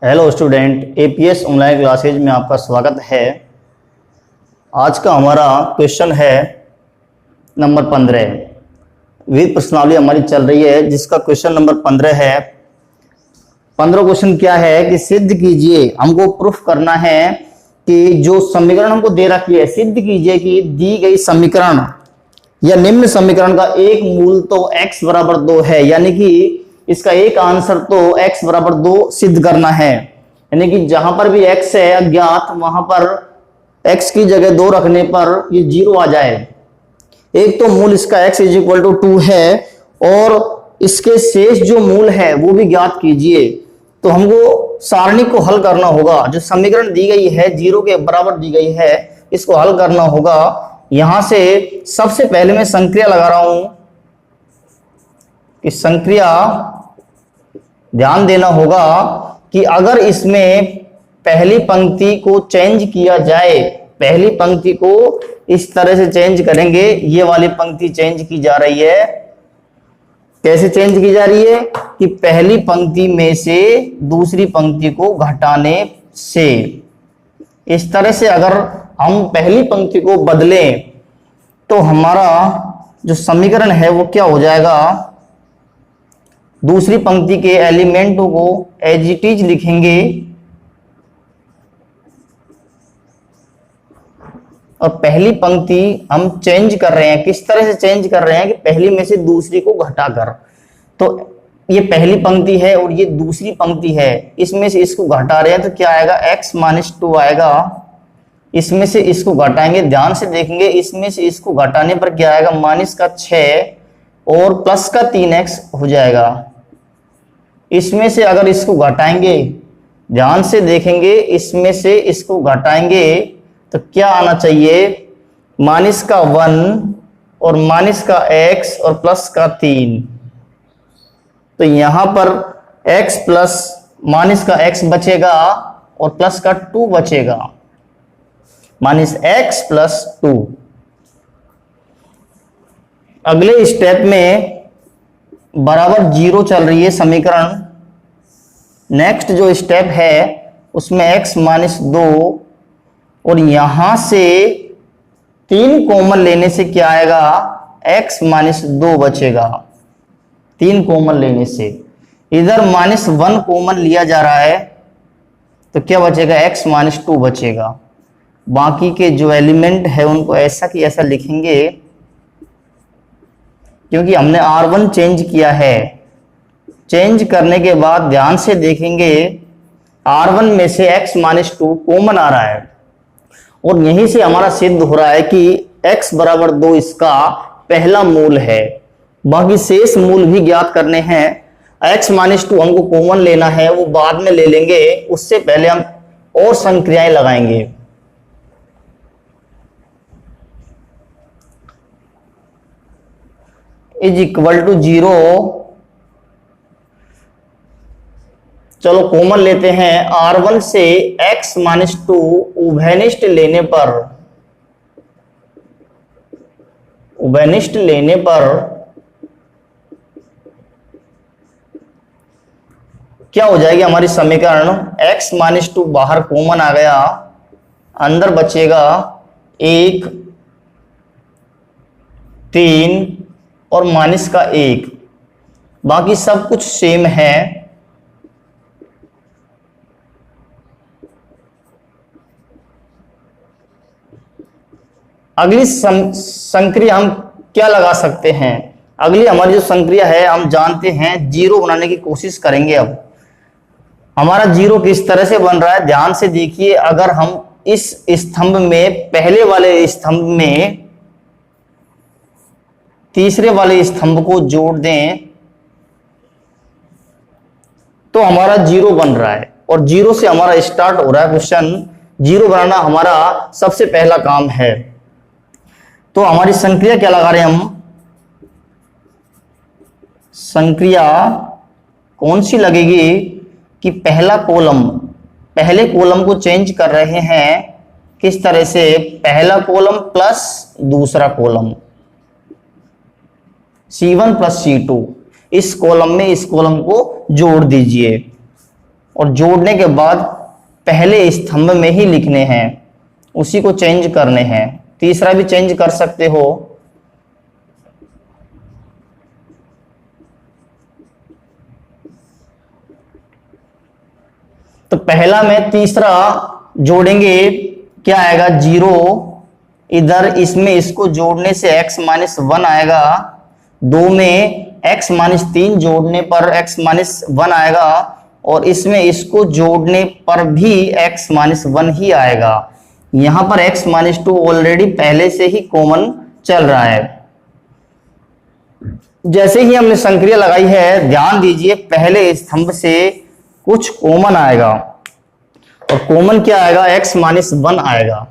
Hello student, APS online classes में आपका स्वागत है। आज का हमारा क्वेश्चन है नंबर 15। विविध प्रश्नावली हमारी चल रही है जिसका क्वेश्चन नंबर 15 है। 15 क्वेश्चन क्या है कि सिद्ध कीजिए, हमको प्रूफ करना है कि जो समीकरण हमको दे रखी है, सिद्ध कीजिए कि दी गई समीकरण या निम्न समीकरण का एक मूल तो x बराबर 2 है, यानी कि इसका एक आंसर तो x बराबर 2 सिद्ध करना है। यानी कि जहां पर भी x है अज्ञात, वहां पर x की जगह 2 रखने पर ये 0 आ जाए। एक तो मूल इसका x इज इक्वल टू 2 है और इसके शेष जो मूल है वो भी ज्ञात कीजिए। तो हमको सारणी को हल करना होगा। जो समीकरण दी गई है 0 के बराबर दी गई है, इसको हल करना होगा। यहां से सबसे पहले मैं संक्रिया लगा रहा हूं कि संक्रिया ध्यान देना होगा कि अगर इसमें पहली पंक्ति को चेंज किया जाए, पहली पंक्ति को इस तरह से चेंज करेंगे, ये वाली पंक्ति चेंज की जा रही है। कैसे चेंज की जा रही है कि पहली पंक्ति में से दूसरी पंक्ति को घटाने से। इस तरह से अगर हम पहली पंक्ति को बदलें तो हमारा जो समीकरण है वो क्या हो जाएगा, दूसरी पंक्ति के एलिमेंटों को एज इट इज लिखेंगे और पहली पंक्ति हम चेंज कर रहे हैं। किस तरह से चेंज कर रहे हैं कि पहली में से दूसरी को घटाकर। तो ये पहली पंक्ति है और ये दूसरी पंक्ति है, इसमें से इसको घटा रहे हैं तो क्या आएगा, x-2 आएगा। इसमें से इसको घटाएंगे, ध्यान से देखेंगे, इसमें से इसको घटाने पर क्या आएगा, -6 और प्लस का 3x हो जाएगा। इसमें से अगर इसको घटाएंगे, ध्यान से देखेंगे, इसमें से इसको घटाएंगे तो क्या आना चाहिए, -1 और -x और प्लस का 3। तो यहां पर x प्लस -x बचेगा और प्लस का 2 बचेगा, -x+2। अगले स्टेप में बराबर 0 चल रही है समीकरण। नेक्स्ट जो स्टेप है उसमें x-2 और यहां से 3 कॉमन लेने से क्या आएगा, x-2 बचेगा। 3 कॉमन लेने से इधर -1 कॉमन लिया जा रहा है तो क्या बचेगा, x-2 बचेगा। बाकी के जो एलिमेंट है उनको ऐसा कि ऐसा लिखेंगे क्योंकि हमने R1 चेंज किया है। चेंज करने के बाद ध्यान से देखेंगे R1 में से x-2 कॉमन आ रहा है और यहीं से हमारा सिद्ध हो रहा है कि x बराबर 2 इसका पहला मूल है। बाकी शेष मूल भी ज्ञात करने हैं। x-2 हमको कॉमन लेना है, वो बाद में ले लेंगे, उससे पहले हम और संक्रियाएं लगाएंगे। इज इक्वल टू 0, चलो कॉमन लेते हैं। R1 से x-2 उभयनिष्ठ लेने पर क्या हो जाएगी हमारी समीकरण, x-2 बाहर कॉमन आ गया, अंदर बचेगा 1, 3 और -1। बाकी सब कुछ सेम है। अगली संक्रिया हम क्या लगा सकते हैं, अगली हमारी जो संक्रिया है हम जानते हैं, 0 बनाने की कोशिश करेंगे। अब हमारा 0 किस तरह से बन रहा है, ध्यान से देखिए। अगर हम इस स्तंभ में, पहले वाले स्तंभ में तीसरे वाले स्तंभ को जोड़ दें तो हमारा 0 बन रहा है और 0 से हमारा स्टार्ट हो रहा है क्वेश्चन। 0 बनाना हमारा सबसे पहला काम है। तो हमारी संक्रिया क्या लगा रहे हैं हम, संक्रिया कौन सी लगेगी कि पहला कॉलम, पहले कॉलम को चेंज कर रहे हैं। किस तरह से, पहला कॉलम प्लस दूसरा कॉलम, C1 + C2, इस कॉलम में इस कॉलम को जोड़ दीजिए। और जोड़ने के बाद पहले स्तंभ में ही लिखने हैं, उसी को चेंज करने हैं। तीसरा भी चेंज कर सकते हो, तो पहला में तीसरा जोड़ेंगे, क्या आएगा 0, इधर इसमें इसको जोड़ने से x माइनस 1 आएगा, 2 में x माइनस 3 जोड़ने पर x माइनस 1 आएगा, और इसमें इसको जोड़ने पर भी x माइनस 1 ही आएगा। यहां पर x माइनस 2 ऑलरेडी पहले से ही कॉमन चल रहा है। जैसे ही हमने संक्रिया लगाई है, ध्यान दीजिए पहले स्तंभ से कुछ कॉमन आएगा, और कॉमन क्या आएगा, x माइनस 1 आएगा।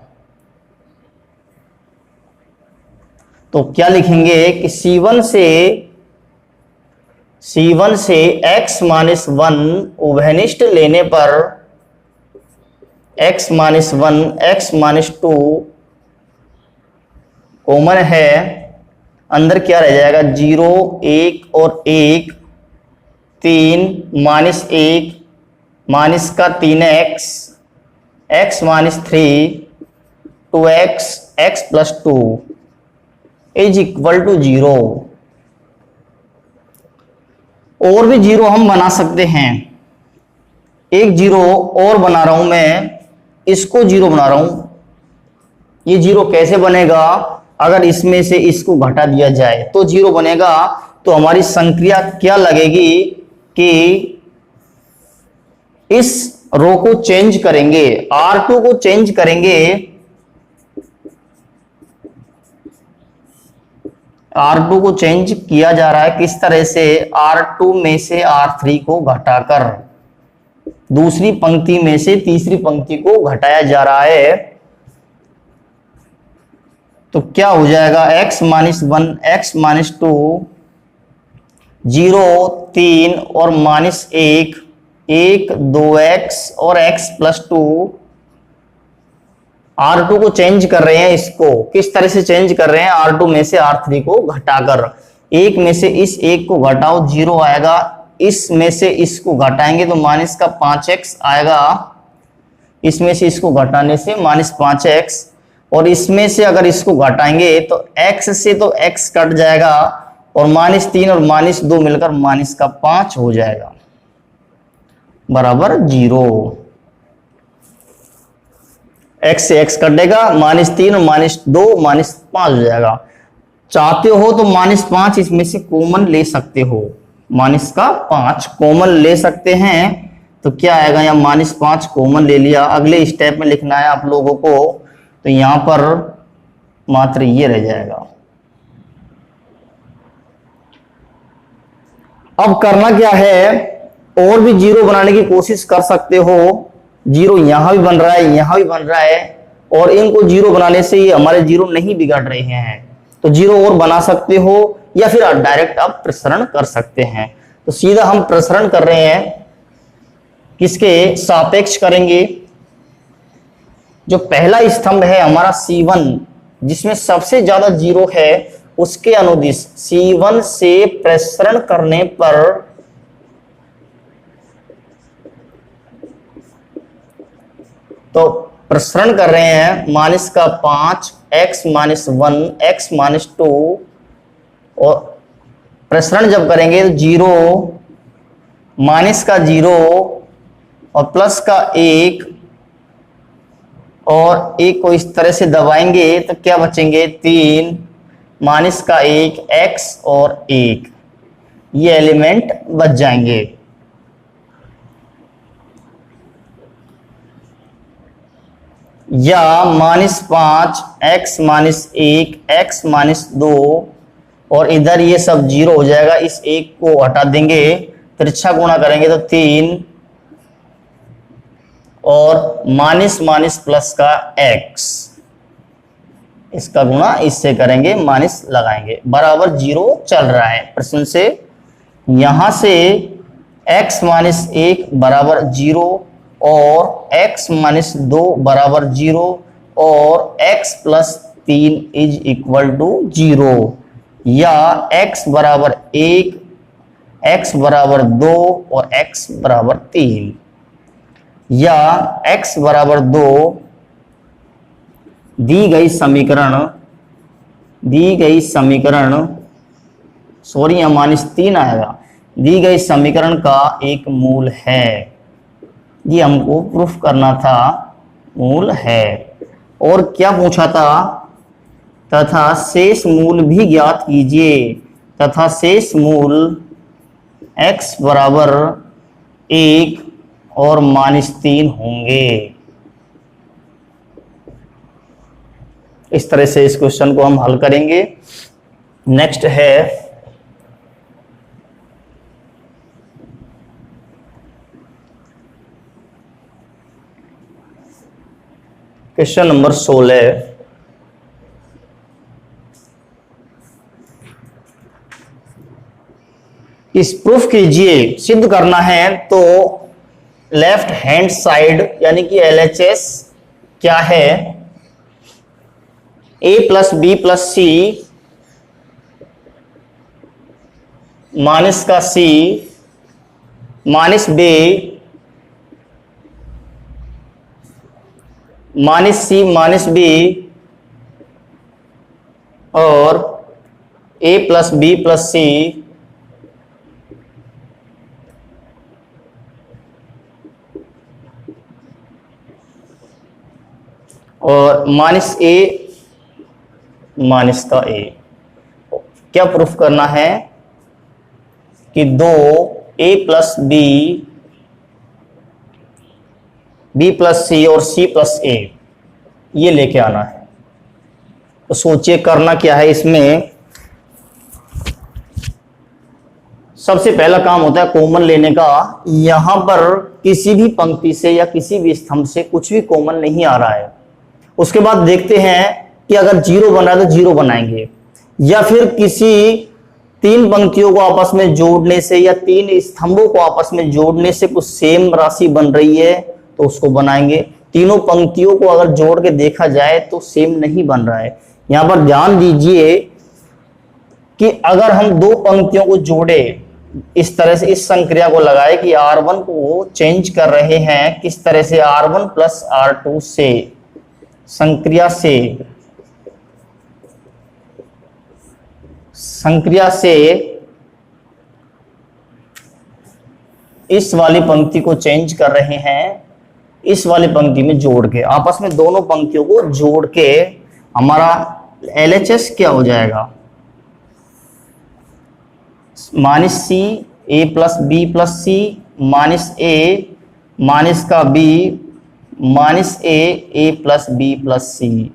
तो क्या लिखेंगे कि C1 से x माइनस 1 उभयनिष्ठ लेने पर x minus 1 x minus 2 common है, अंदर क्या रह जाएगा 0 1 और 1, 3 माइनस 1 माइनस का 3x x minus 3 2x x plus 2 is equal to 0। और भी 0 हम बना सकते हैं, एक 0 और बना रहा हूं मैं, इसको 0 बना रहा हूं। ये 0 कैसे बनेगा, अगर इसमें से इसको घटा दिया जाए तो 0 बनेगा। तो हमारी संक्रिया क्या लगेगी कि इस रो को चेंज करेंगे, R2 को चेंज करेंगे, R2 को चेंज किया जा रहा है किस तरह से, R2 में से R3 को घटाकर दूसरी पंक्ति में से तीसरी पंक्ति को घटाया जा रहा है। तो क्या हो जाएगा x माइनस 1 x माइनस 2 0 3 और माइनस 1 1 2x और x प्लस 2। R2 को चेंज कर रहे हैं, इसको किस तरह से चेंज कर रहे हैं, R2 में से R3 को घटाकर, एक में से इस एक को घटाओ 0 आएगा, इस में से इसको घटाएंगे तो माइनस का 5x आएगा, इसमें से इसको घटाने से माइनस 5x, और इसमें से अगर इसको घटाएंगे तो x से तो x कट जाएगा, और माइनस 3 और माइनस 2 मिलकर माइनस का 5 हो जाएगा बराबर 0। x से x कटेगा, माइनस 3 और माइनस 2 माइनस 5 हो जाएगा। चाहते हो तो माइनस 5 इसमें से कॉमन ले सकते हो, माइनस का 5 कॉमन ले सकते हैं। तो क्या आएगा, यहाँ माइनस 5 कॉमन ले लिया, अगले स्टेप में लिखना है आप लोगों को, तो यहां पर मात्र ये रह जाएगा। अब करना क्या है, और भी 0 बनाने की कोशिश कर सकते हो। 0 यहां भी बन रहा है, यहां भी बन रहा है, और इनको 0 बनाने से ये हमारे 0 नहीं बिगड़ रहे हैं, तो 0 और बना सकते हो, या फिर डायरेक्ट आप प्रसरण कर सकते हैं। तो सीधा हम प्रसरण कर रहे हैं, किसके सापेक्ष करेंगे, जो पहला स्तंभ है हमारा C1 जिसमें सबसे ज्यादा 0 है, उसके अनुदिश C1 से प्रसरण करने पर तो प्रसरण कर रहे हैं माइनस का 5 x माइनस 1 x माइनस 2, और प्रसरण जब करेंगे तो 0 माइनस का 0 और प्लस का 1, और 1 को इस तरह से दबाएंगे तो क्या बचेंगे 3 माइनस का 1 x और 1, ये एलिमेंट बच जाएंगे। या minus 5 x minus 1 x minus 2, और इधर ये सब 0 हो जाएगा, इस 1 को हटा देंगे, तिरछा गुणा करेंगे तो 3 और माइनस माइनस प्लस का x, इसका गुणा इससे करेंगे, माइनस लगाएंगे, बराबर 0 चल रहा है प्रश्न से। यहां से x माइनस 1 बराबर 0 और x माइनस 2 बराबर 0 और x plus 3 is equal to 0, या x बराबर 1 x बराबर 2 और x बराबर 3। या x बराबर 2 दी गई समीकरण सॉरी यहाँ -3 आएगा, दी गई समीकरण का एक मूल है। ये हमको प्रूफ करना था, मूल है। और क्या पूछा था, तथा शेष मूल भी ज्ञात कीजिए, तथा शेष मूल x बराबर 1 और -3 होंगे। इस तरह से इस क्वेश्चन को हम हल करेंगे। नेक्स्ट है क्वेश्चन नंबर 16। इस प्रूफ कीजिए, सिद्ध करना है तो लेफ्ट हैंड साइड यानी कि LHS क्या है, a plus B plus C minus का c minus b minus c minus b और a plus B plus C और माइनस a माइनस का a। क्या प्रूफ करना है कि 2 a plus B plus C और c प्लस a ये लेके आना है। तो सोचिए करना क्या है इसमें। सबसे पहला काम होता है कॉमन लेने का। यहां पर किसी भी पंक्ति से या किसी भी स्तंभ से कुछ भी कॉमन नहीं आ रहा है। उसके बाद देखते हैं कि अगर 0 बन रहा है तो 0 बनाएंगे, या फिर किसी 3 पंक्तियों को आपस में जोड़ने से या 3 स्तंभों को आपस में जोड़ने से कुछ सेम राशि बन रही है तो उसको बनाएंगे। तीनों पंक्तियों को अगर जोड़ के देखा जाए तो सेम नहीं बन रहा है। यहां पर ध्यान दीजिए कि अगर हम 2 पंक्तियों को जोड़े, इस तरह से इस संक्रिया को लगाए कि R1 को चेंज कर रहे हैं, किस तरह से R1 प्लस R2 से संक्रिया से इस वाली पंक्ति को चेंज कर रहे हैं, इस वाली पंक्ति में जोड़ के, आपस में दोनों पंक्तियों को जोड़ के हमारा LHS क्या हो जाएगा, minus C A plus B plus C minus A minus का बी माइनस ए प्लस बी प्लस सी।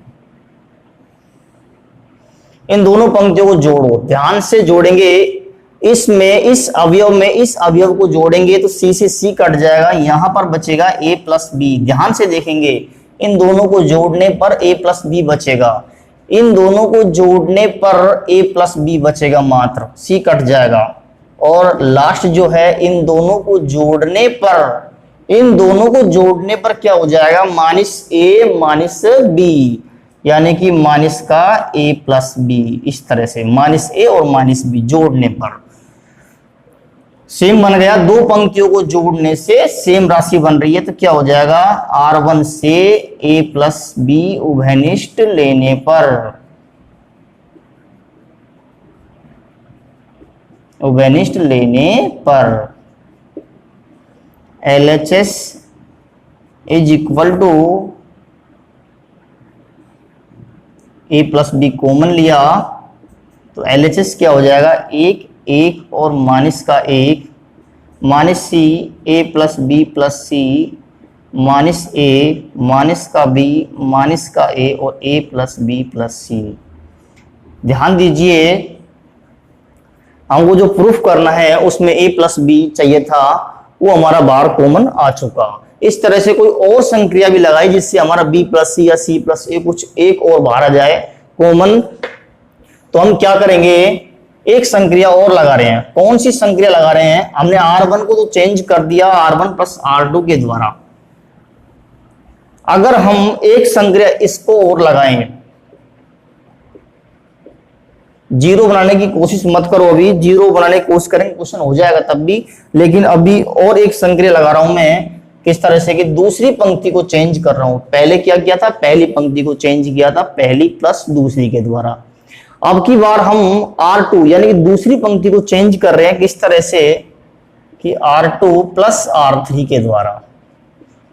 इन दोनों पंक्तियों को जोड़ो, ध्यान से जोड़ेंगे। इसमें इस अवयव में इस अवयव को जोड़ेंगे तो सी से सी कट जाएगा, यहां पर बचेगा a प्लस बी। ध्यान से देखेंगे, इन दोनों को जोड़ने पर a प्लस बी बचेगा, इन दोनों को जोड़ने पर a प्लस बी बचेगा, मात्र c कट जाएगा। और लास्ट जो है इन दोनों को जोड़ने पर क्या हो जाएगा, माइनस a माइनस बी, यानी कि माइनस का a प्लस बी। इस तरह से माइनस a और माइनस बी जोड़ने पर सेम बन गया। 2 पंक्तियों को जोड़ने से सेम राशि बन रही है तो क्या हो जाएगा, R1 से a प्लस बी उभयनिष्ठ लेने पर LHS is equal to a plus B common लिया तो LHS क्या हो जाएगा, 1 और माइनस का 1 minus C a plus B plus C minus a minus का b माइनस का a और a plus B plus C. ध्यान दीजिए, हमको जो प्रूफ करना है उसमें a प्लस बी चाहिए था, वो हमारा बाहर कॉमन आ चुका। इस तरह से कोई और संक्रिया भी लगाई जिससे हमारा b प्लस सी या c प्लस a कुछ एक और बाहर आ जाए कॉमन। तो हम क्या करेंगे, एक संक्रिया और लगा रहे हैं। कौन सी संक्रिया लगा रहे हैं, हमने R1 को तो चेंज कर दिया R1 प्लस R2 के द्वारा। अगर हम एक संक्रिया इसको और लगाएं, 0 बनाने की कोशिश मत करो, अभी 0 बनाने की कोशिश करेंगे क्वेश्चन हो जाएगा तब भी, लेकिन अभी और एक संक्रिया लगा रहा हूं मैं किस तरह से कि दूसरी पंक्ति को चेंज कर रहा हूं। पहले क्या किया था, पहली पंक्ति को चेंज किया था पहली प्लस दूसरी के द्वारा। अब की बार हम R2 यानी कि दूसरी पंक्ति को चेंज कर रहे हैं किस तरह से कि R2 प्लस R3 के द्वारा।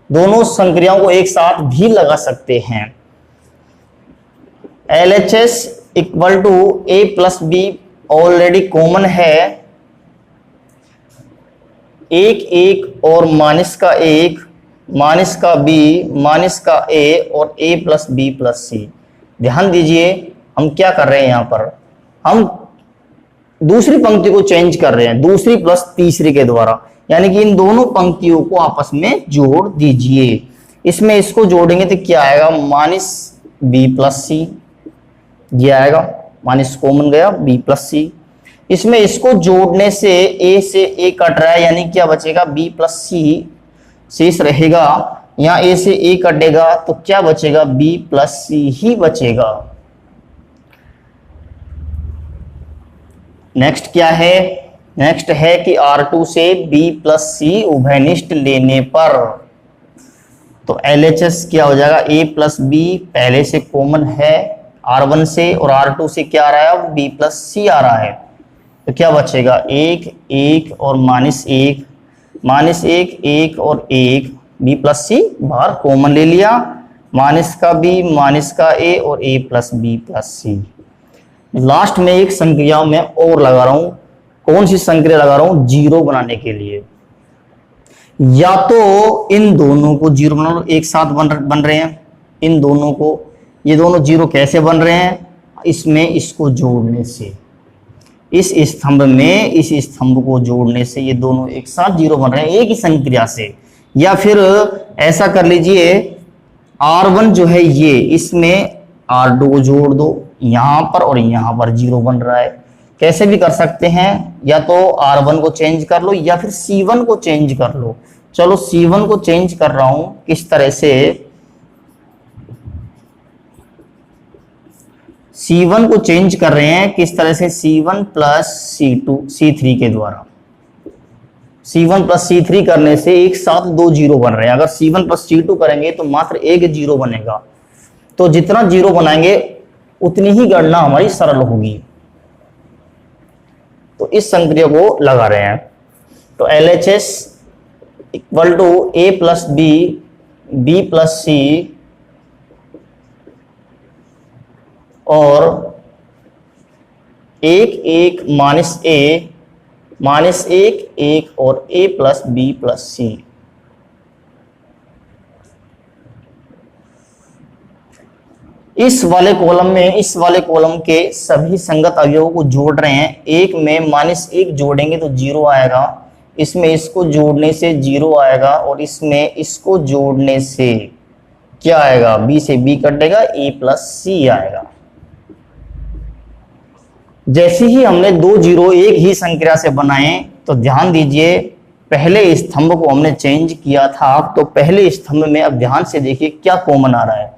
दोनों संक्रियाओं को एक साथ भी लगा सकते हैं। LHS equal to A plus B already common है, एक एक और माइनस का एक, माइनस का बी, माइनस का ए और A plus B plus C. ध्यान दीजिए हम क्या कर रहे हैं, यहां पर हम दूसरी पंक्ति को चेंज कर रहे हैं दूसरी प्लस तीसरी के द्वारा, यानी कि इन दोनों पंक्तियों को आपस में जोड़ दीजिए। इसमें इसको जोड़ेंगे तो क्या आएगा, माइनस बी प्लस सी, ये आएगा माइनस कॉमन गया बी प्लस सी। इसमें इसको जोड़ने से ए से ए कट रहा है, यानी क्या बचेगा बी प्लस सी शेष रहेगा। यहां ए से ए कटेगा तो क्या बचेगा, बी प्लस सी ही बचेगा। नेक्स्ट क्या है, नेक्स्ट है कि R2 से B प्लस सी उभयनिष्ठ लेने पर तो LHS क्या हो जाएगा, A प्लस बी पहले से कॉमन है R1 से और R2 से क्या आ रहा है, B प्लस सी आ रहा है। तो क्या बचेगा, एक एक और माइनस एक, माइनस एक एक और एक, B प्लस सी बाहर कॉमन ले लिया, माइनस का B, माइनस का A और A plus B plus C. Last में एक संक्रिया में और लगा रहा हूं, कौन सी संक्रिया लगा रहा हूं, जीरो बनाने के लिए। या तो इन दोनों को जीरो बना लो, एक साथ बन रहे हैं इन दोनों को, ये दोनों जीरो कैसे बन रहे हैं, इसमें इसको जोड़ने से, इस स्तंभ में इस स्तंभ को जोड़ने से ये दोनों एक साथ जीरो बन रहे हैं एक ही संक्रिया से। या फिर ऐसा कर लीजिए, R1 जो है ये, इसमें R2 को जोड़ दो यहां पर और यहां पर जीरो बन रहा है। कैसे भी कर सकते हैं, या तो R1 को चेंज कर लो या फिर C1 को चेंज कर लो। चलो C1 को चेंज कर रहा हूं किस तरह से, C1 को चेंज कर रहे हैं किस तरह से, C1 प्लस C2 C3 के द्वारा। C1 प्लस C3 करने से एक साथ दो जीरो बन रहे हैं। अगर C1 प्लस C2 करेंगे तो मात्र एक जीरो बनेगा। तो जितना जीरो बनाएंगे उतनी ही गणना हमारी सरल होगी। तो इस संक्रिया को लगा रहे हैं। तो LHS equal to A plus B, B plus C और एक एक माइनस ए, माइनस एक एक और A प्लस बी प्लस सी। इस वाले कॉलम में इस वाले कॉलम के सभी संगत अवयवों को जोड़ रहे हैं। एक में माइनस एक जोड़ेंगे तो जीरो आएगा, इसमें इसको जोड़ने से जीरो आएगा और इसमें इसको जोड़ने से क्या आएगा, बी से बी कटेगा, ए प्लस सी आएगा। जैसे ही हमने दो जीरो एक ही संक्रिया से बनाए तो ध्यान दीजिए पहले स्तंभ को हमने चेंज किया था। तो पहले स्तंभ में अब ध्यान से देखिए क्या कॉमन आ रहा है,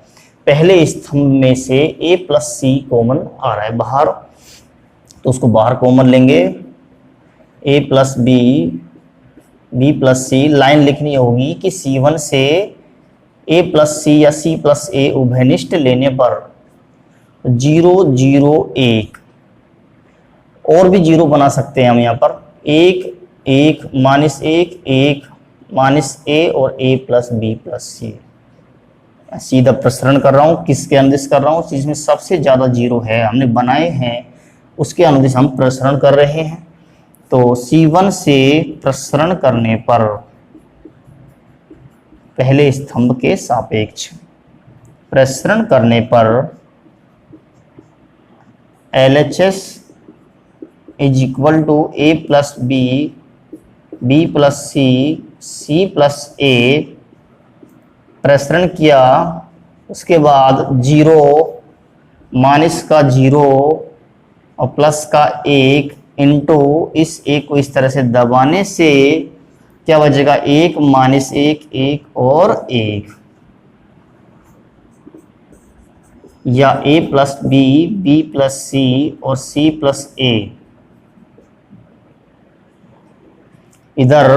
पहले स्तंभ में से A प्लस सी कॉमन आ रहा है बाहर, तो उसको बाहर कॉमन लेंगे, A plus B, B plus C. Line लिखनी होगी कि C1 से A प्लस सी या C प्लस A उभयनिष्ठ लेने पर 0 0 1 और भी जीरो बना सकते हैं हम यहाँ पर, एक एक माइनस एक एक माइनस A और A प्लस बी प्लस सी। सीधा प्रसरण कर रहा हूं, किसके अनुदिश कर रहा हूं, जिसमें सबसे ज्यादा जीरो है हमने बनाए हैं उसके अनुदिश हम प्रसरण कर रहे हैं। तो C1 से प्रसरण करने पर पहले स्तंभ के सापेक्ष प्रसरण करने पर LHS is equal to A plus B, B plus C, C plus A. प्रसरण किया उसके बाद जीरो, माइनस का जीरो और प्लस का एक इंटू इस एक को इस तरह से दबाने से क्या बचेगा, एक माइनस एक एक और एक, या A plus B, B plus C और C प्लस ए। इधर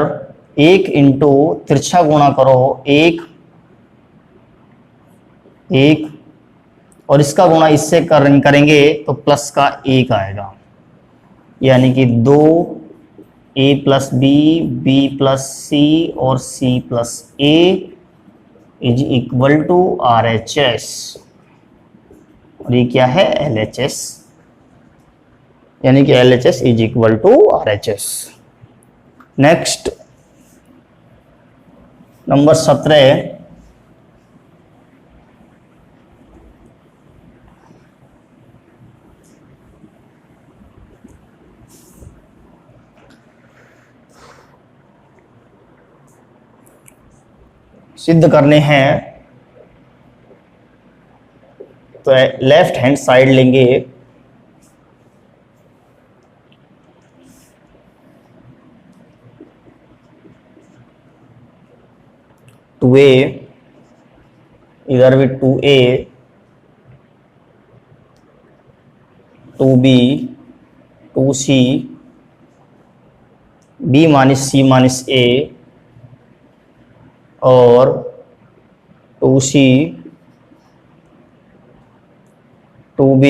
1 इंटू तिरछा गुणा करो 1 1 और इसका गुणा इससे करेंगे तो प्लस का 1 आएगा, यानी कि 2 a plus B, B plus C और C plus A is equal to R H S. और ये क्या है? एल एच एस, यानी कि L H S is equal to R H S. Next number 17, सिद्ध करने हैं तो लेफ्ट हैंड साइड लेंगे, टू ए, इधर भी 2a, 2b, 2c, b minus C minus A और 2c, 2b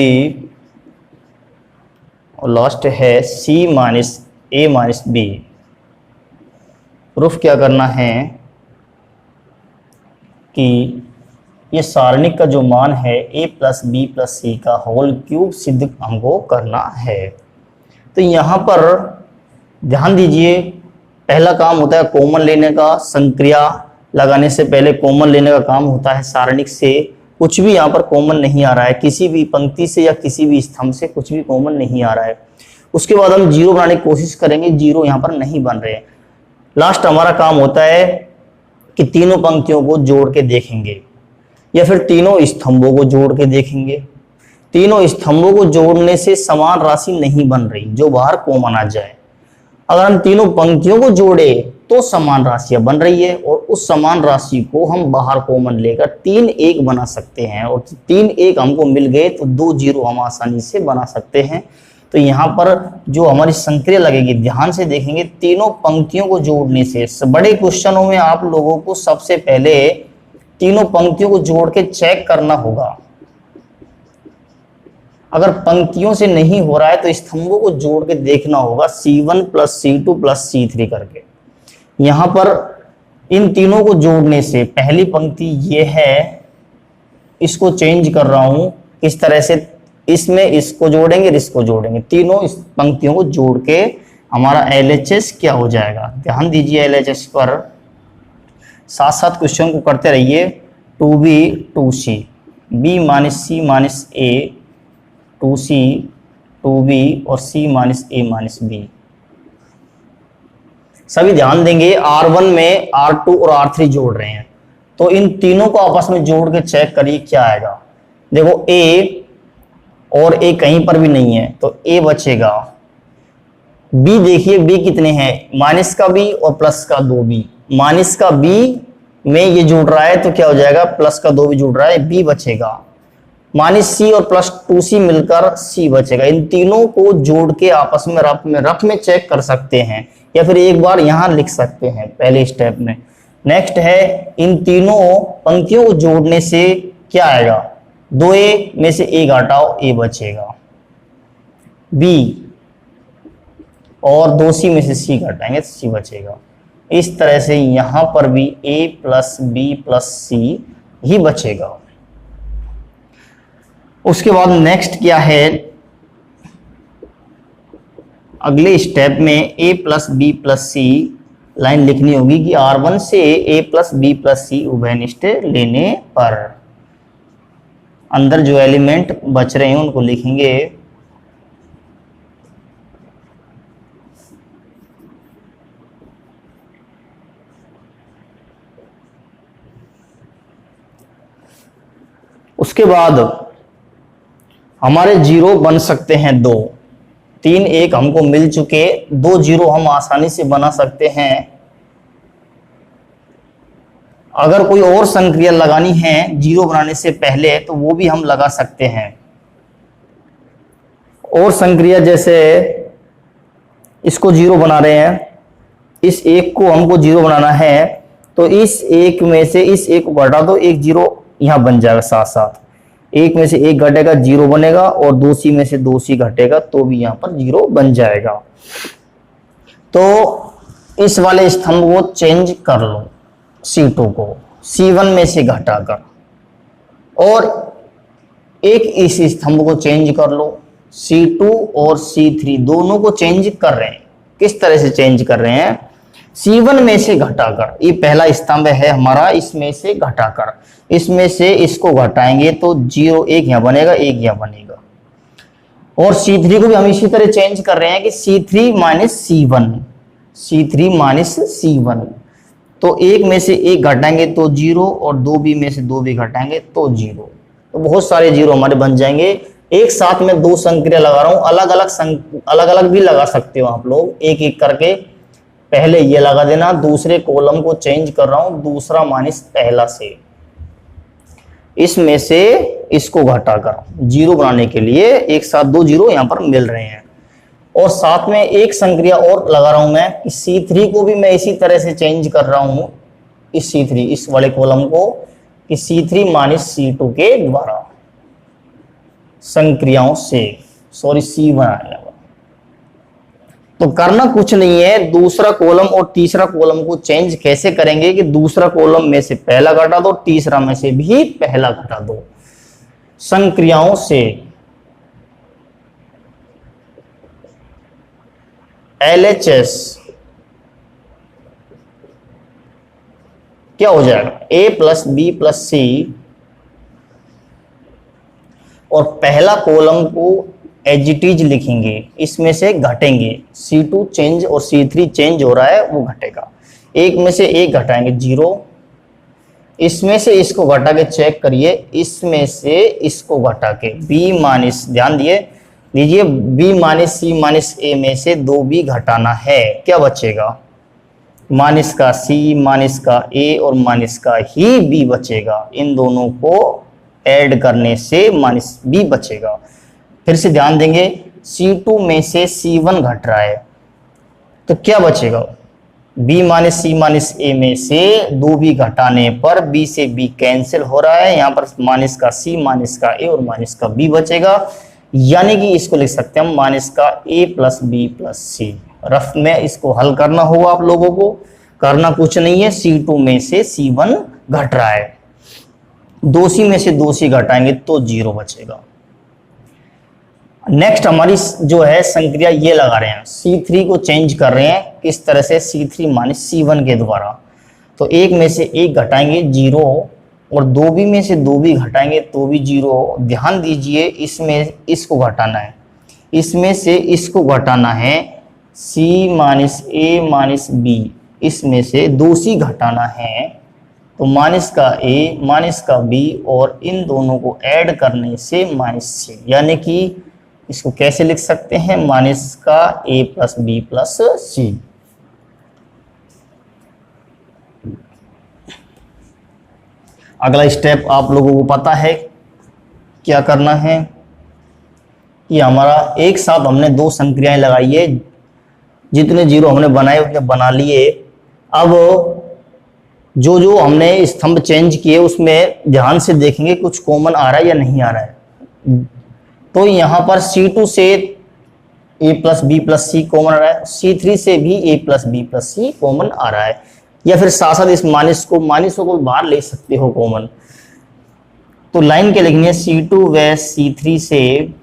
और लास्ट है c minus A minus B. Proof क्या करना है कि ये सारणिक का जो मान है a plus B plus C का होल क्यूब सिद्ध हमको करना है। तो यहाँ पर ध्यान दीजिए, पहला काम होता है कॉमन लेने का। संक्रिया लगाने से पहले कॉमन लेने का काम होता है। सारणिक से कुछ भी यहाँ पर कॉमन नहीं आ रहा है, किसी भी पंक्ति से या किसी भी स्तंभ से कुछ भी कॉमन नहीं आ रहा है। उसके बाद हम जीरो बनाने की कोशिश करेंगे, जीरो यहाँ पर नहीं बन रहे। लास्ट हमारा काम होता है कि तीनों पंक्तियों को जोड़ के देखेंगे या फिर तीनों स्तंभों को जोड़ के देखेंगे। तीनों स्तंभों को जोड़ने से समान राशि नहीं बन रही जो बाहर कॉमन आ जाए। अगर हम तीनों पंक्तियों को जोड़े तो समान राशियां बन रही है और उस समान राशि को हम बाहर कॉमन लेकर 3 1 बना सकते हैं और 3 1 हमको मिल गए तो 2 0 हम आसानी से बना सकते हैं। तो यहाँ पर जो हमारी संक्रिया लगेगी, ध्यान से देखेंगे, तीनों पंक्तियों को जोड़ने से बड़े क्वेश्चनों में आप लोगों को सबसे पहले तीनों पंक्तियों को जोड़ के चेक करना होगा। अगर पंक्तियों से नहीं हो रहा है तो स्तंभों को जोड़ के देखना होगा, C1 plus C2 plus C3 करके। यहां पर इन तीनों को जोड़ने से पहली पंक्ति ये है, इसको चेंज कर रहा हूं इस तरह से, इसमें इसको जोड़ेंगे इसको जोड़ेंगे, तीनों इस पंक्तियों को जोड़ के हमारा LHS क्या हो जाएगा। ध्यान दीजिए LHS पर, साथ साथ क्वेश्चन को करते रहिए। 2b 2c, b minus C minus ए, 2c 2b और c minus A minus B. सभी ध्यान देंगे, R1 में R2 और R3 जोड़ रहे हैं तो इन तीनों को आपस में जोड़ के चेक करिए क्या आएगा। देखो A और A कहीं पर भी नहीं है तो A बचेगा। B देखिए, B कितने हैं, माइनस का B और प्लस का 2B। माइनस का B में ये जुड़ रहा है तो क्या हो जाएगा, प्लस का 2 भी जुड़ रहा है, B बचेगा। माइनस C और प्लस 2C मिलकर C बचेगा। इन तीनों को जोड़ के आपस में रफ में चेक कर सकते हैं या फिर एक बार यहां लिख सकते हैं पहले स्टेप में। नेक्स्ट है, इन तीनों पंक्तियों को जोड़ने से क्या आएगा, 2A में से A घटाओ, A बचेगा। B और 2C में से C घटाएंगे तो C बचेगा। इस तरह से यहां पर भी A plus B plus C ही बचेगा। उसके बाद नेक्स्ट क्या है, अगले स्टेप में A plus B plus C line लिखनी होगी कि R1 से A प्लस बी प्लस सी उभयनिष्ठ लेने पर अंदर जो एलिमेंट बच रहे हैं उनको लिखेंगे। उसके बाद हमारे जीरो बन सकते हैं 2, 3 1 हमको मिल चुके, 2 0 हम आसानी से बना सकते हैं। अगर कोई और संक्रिया लगानी है जीरो बनाने से पहले तो वो भी हम लगा सकते हैं। और संक्रिया जैसे इसको जीरो बना रहे हैं इस एक को हमको जीरो बनाना है, तो इस एक में से इस एक को घटा दो, एक जीरो यहां बन जाएगा साथ साथ, एक में से एक घटेगा जीरो बनेगा, और दूसरी में से दो सी घटेगा तो भी यहां पर जीरो बन जाएगा। तो इस वाले स्तंभ को चेंज कर लो, C2 को C1 में से घटाकर, और एक इस स्तंभ को चेंज कर लो, C2 और C3 दोनों को चेंज कर रहे हैं। किस तरह से चेंज कर रहे हैं? C1 में से घटाकर, ये पहला स्तंभ है हमारा, इसमें से घटाकर, इसमें से इसको घटाएंगे तो जीरो, एक यहां बनेगा, एक यहां बनेगा। और C3 को भी हम इसी तरह चेंज कर रहे हैं कि C3 minus C1, C3 minus C1, तो एक में से एक घटाएंगे तो जीरो, और दो भी में से दो भी घटाएंगे तो जीरो, तो बहुत सारे जीरो हमारे बन जाएंगे। एक साथ में दो संक्रिया लगा रहा हूं, अलग अलग भी लगा सकते हो आप लोग, एक एक करके। पहले ये लगा देना, दूसरे कॉलम को चेंज कर रहा हूं, दूसरा माइनस पहला से, इसमें से इसको घटाकर जीरो बनाने के लिए एक साथ दो जीरो यहां पर मिल रहे हैं। और साथ में एक संक्रिया और लगा रहा हूं मैं कि C3 को भी मैं इसी तरह से चेंज कर रहा हूं, इस C3 इस वाले कॉलम को, कि C3 माइनस C2 के द्वारा संक्रियाओं से, सॉरी C1 आएगा। तो करना कुछ नहीं है, दूसरा कॉलम और तीसरा कॉलम को चेंज कैसे करेंगे कि दूसरा कॉलम में से पहला घटा दो, तीसरा में से भी पहला घटा दो, संक्रियाओं से। LHS क्या हो जाएगा? A plus B plus C, और पहला कॉलम को एज इट इज लिखेंगे, इसमें से घटेंगे, C2 चेंज और C3 चेंज हो रहा है, वो घटेगा, एक में से एक घटाएंगे जीरो, इसमें से इसको घटा के चेक करिए, इसमें से इसको घटा के B माइनस, ध्यान दीजिए B minus C minus A में से दो B घटाना है, क्या बचेगा? माइनस का C माइनस का A और माइनस का ही B बचेगा, इन दोनों को ऐड करने से माइनस B बचेगा। फिर से ध्यान देंगे, C2 में से C1 घट रहा है, तो क्या बचेगा? B minus C minus A में से दो B घटाने पर B से B कैंसिल हो रहा है, यहाँ पर माइनस का C माइनस का A और माइनस का B बचेगा, यानी कि इसको लिख सकते हैं हम माइनस का A plus B plus C। Rough में इसको हल करना होगा आप लोगों को, करना कुछ नहीं है, C2 में से C1 घट रहा है, दो सी में से दो सी घटाएंगे तो जीरो बचेगा। नेक्स्ट हमारी जो है संक्रिया ये लगा रहे हैं, C3 को चेंज कर रहे हैं, किस तरह से? C3 माइनस C1 के द्वारा, तो एक में से एक घटाएंगे जीरो, और दो भी में से दो भी घटाएंगे तो भी जीरो। ध्यान दीजिए, इसमें इसको घटाना है, इसमें से इसको घटाना है, C minus A minus B, इसमें से दो सी घटाना है, तो माइनस का A माइनस का B, और इन दोनों को ऐड करने से माइनस C, यानी कि इसको कैसे लिख सकते हैं? माइनस का A plus B plus C। अगला स्टेप आप लोगों को पता है क्या करना है, कि हमारा एक साथ हमने दो संक्रियाएं लगाई है, जितने जीरो हमने बनाए उतने बना लिए। अब जो जो हमने स्तंभ चेंज किए उसमें ध्यान से देखेंगे कुछ कॉमन आ रहा है या नहीं आ रहा है। तो यहाँ पर C2 से A plus B plus C common आ रहा है, C3 से भी A plus B plus C common आ रहा है, या फिर साथ साथ इस माइनस को बाहर ले सकते हो कॉमन। तो लाइन के लिखेंगे C2 व C3 से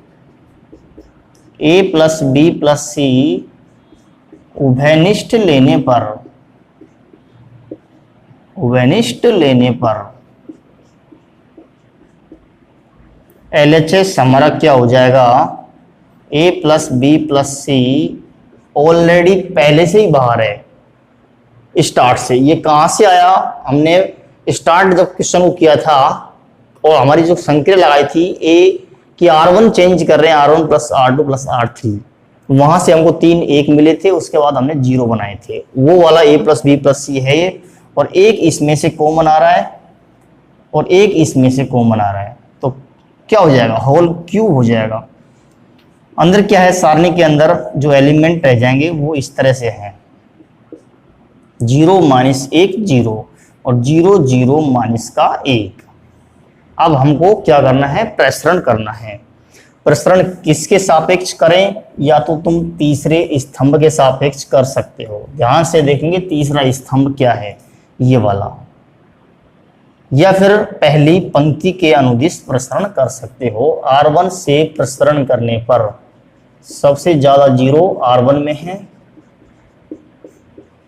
A plus B plus C उभयनिष्ठ लेने पर LHS हमारा क्या हो जाएगा? A plus B plus C already पहले से ही बाहर है स्टार्ट से। ये कहां से आया? हमने स्टार्ट जब क्वेश्चन को किया था और हमारी जो संक्रिया लगाई थी A की R1 चेंज कर रहे हैं, R1 plus R2 plus R3, वहां से हमको 3 1 मिले थे, उसके बाद हमने 0 बनाए थे, वो वाला A plus B plus C है ये, और एक इसमें से कॉमन आ रहा है और एक इसमें से कॉमन आ रहा है, तो क्या हो जाएगा? होल क्यूब हो जाएगा। अंदर क्या है? सारणी के अंदर जो एलिमेंट रह जाएंगे वो इस तरह से हैं, 0 माइनस 1 0 और 0 0 माइनस का 1। अब हमको क्या करना है, प्रसरण करना है। प्रसरण किसके सापेक्ष करें, या तो तुम तीसरे स्तंभ के सापेक्ष कर सकते हो। ध्यान से देखेंगे तीसरा स्तंभ क्या है, ये वाला, या फिर पहली पंक्ति के अनुदिश प्रसरण कर सकते हो। R1 से प्रसरण करने पर सबसे ज्यादा 0 R1 में है।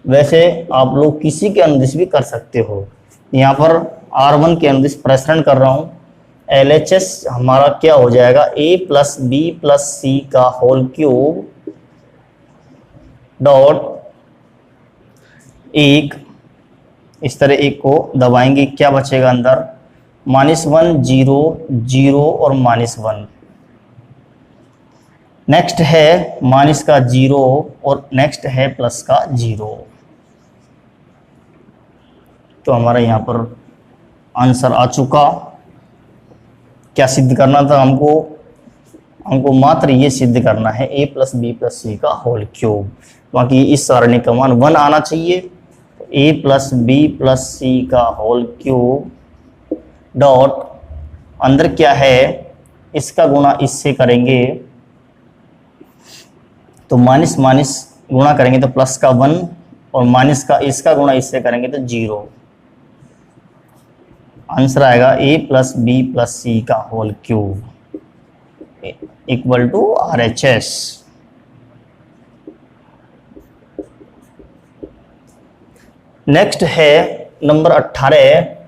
वैसे आप लोग किसी के अनुदिश भी कर सकते हो। यहाँ पर R1 के अनुदिश प्रसरण कर रहा हूँ। LHS हमारा क्या हो जाएगा, A plus B plus C का होल क्यूब डॉट 1, इस तरह 1 को दबाएंगे, क्या बचेगा अंदर, -1 0 0 और -1। नेक्स्ट है माइनस का 0 और नेक्स्ट है प्लस का 0। तो हमारा यहाँ पर आंसर आ चुका। क्या सिद्ध करना था हमको मात्र ये सिद्ध करना है A plus B plus C का होल क्यूब। बाकी इस सारणी का मान 1 आना चाहिए। A plus B plus C का होल क्यूब डॉट अंदर क्या है, इसका गुणा इससे करेंगे तो माइनस माइनस गुणा करेंगे तो प्लस का 1 और माइनस का इसका गुणा इससे करेंगे तो 0। आंसर आएगा A plus B plus C का whole cube equal to RHS। Next है number 18।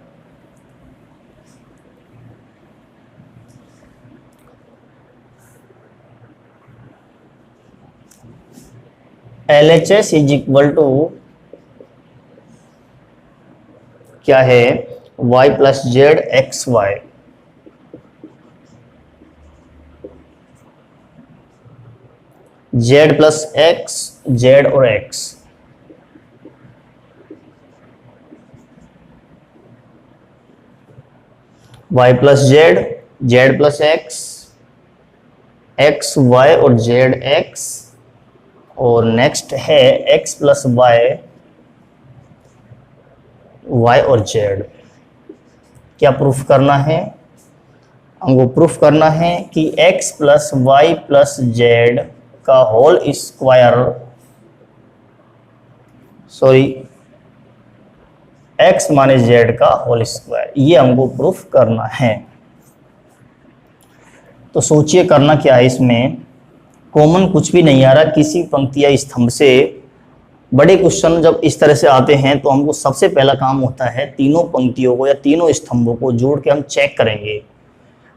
LHS is equal to क्या है, y plus Z X Y. Z plus X, Z और X, y plus Z, Z plus X, X Y और Z X, और next है x plus Y, Y और Z. क्या proof करना है, हमको प्रूफ करना है कि x plus Y plus Z का whole square, sorry x minus Z का होल स्क्वायर, ये हमको प्रूफ करना है। तो सोचिए करना क्या है, इसमें कॉमन कुछ भी नहीं आ रहा, किसी पंक्ति या स्तंभ से। बड़े क्वेश्चन जब इस तरह से आते हैं तो हमको सबसे पहला काम होता है तीनों पंक्तियों को या तीनों स्तंभों को जोड़ के हम चेक करेंगे।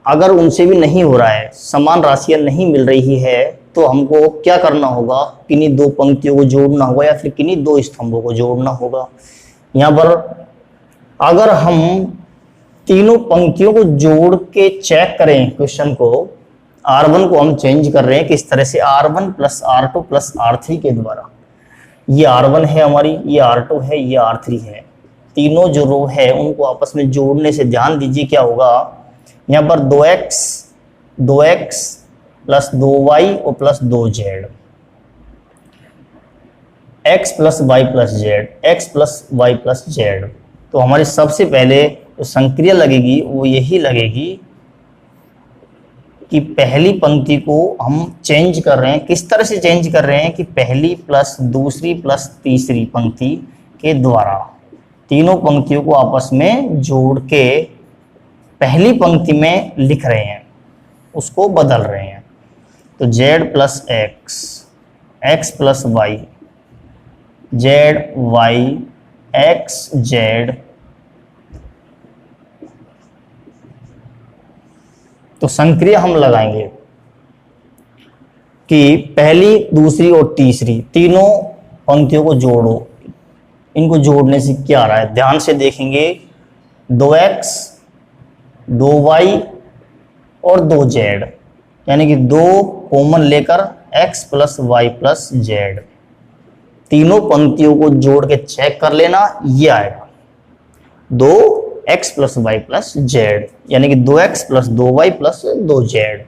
अगर उनसे भी नहीं हो रहा है, समान राशियां नहीं मिल रही है, तो हमको क्या करना होगा, किन्हीं दो पंक्तियों को जोड़ना होगा या फिर किन्हीं दो स्तंभों को जोड़ना होगा। यहाँ पर अगर हम तीनों पंक्तियों को जोड़ के चेक करें क्वेश्चन को, R1 को हम चेंज कर रहे हैं किस तरह से, R1 plus R2 plus R3 के द्वारा। ये R1 है हमारी, ये R2 है, ये R3 है। तीनों जो रो है उनको आपस में जोड़ने से ध्यान दीजिए क्या होगा, यहाँ पर 2x प्लस 2y और plus 2z, x plus Y plus Z, x plus Y plus Z. तो हमारी सबसे पहले जो संक्रिया लगेगी वो यही लगेगी कि पहली पंक्ति को हम चेंज कर रहे हैं। किस तरह से चेंज कर रहे हैं कि पहली प्लस दूसरी प्लस तीसरी पंक्ति के द्वारा तीनों पंक्तियों को आपस में जोड़ के पहली पंक्ति में लिख रहे हैं, उसको बदल रहे हैं। तो z plus X, X plus Y, Z Y, X Z. तो संक्रिया हम लगाएंगे कि पहली दूसरी और तीसरी तीनों पंक्तियों को जोड़ो। इनको जोड़ने से क्या आ रहा है, ध्यान से देखेंगे, 2x 2y और 2z, यानी कि 2 कॉमन लेकर x plus Y plus Z. तीनों पंक्तियों को जोड़ के चेक कर लेना, ये आएगा 2x plus Y plus Z, यानी कि 2x plus 2y plus 2z।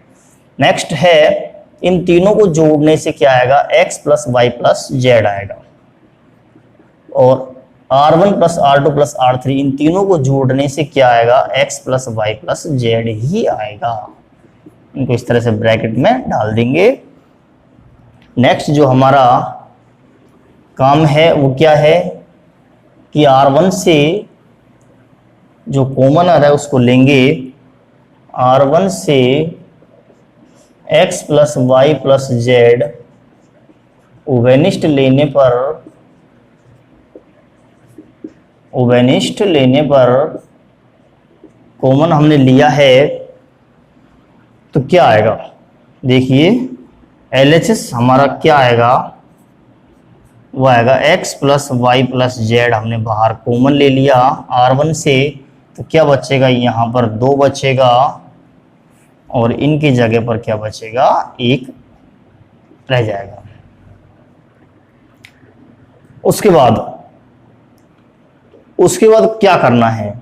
Next है इन तीनों को जोड़ने से क्या आएगा, x plus Y plus Z आएगा। और R1 plus R2 plus R3 इन तीनों को जोड़ने से क्या आएगा, x plus Y plus Z ही आएगा। इनको इस तरह से ब्रैकेट में डाल देंगे। नेक्स्ट जो हमारा काम है वो क्या है कि R1 से जो कॉमन आ रहा है उसको लेंगे। R1 से x plus Y plus Z उभयनिष्ठ लेने पर कॉमन हमने लिया है तो क्या आएगा, देखिए LHS हमारा क्या आएगा, वो आएगा x plus Y plus Z हमने बाहर कॉमन ले लिया R1 से, तो क्या बचेगा, यहाँ पर 2 बचेगा और इनकी जगह पर क्या बचेगा, 1 रह जाएगा। उसके बाद क्या करना है,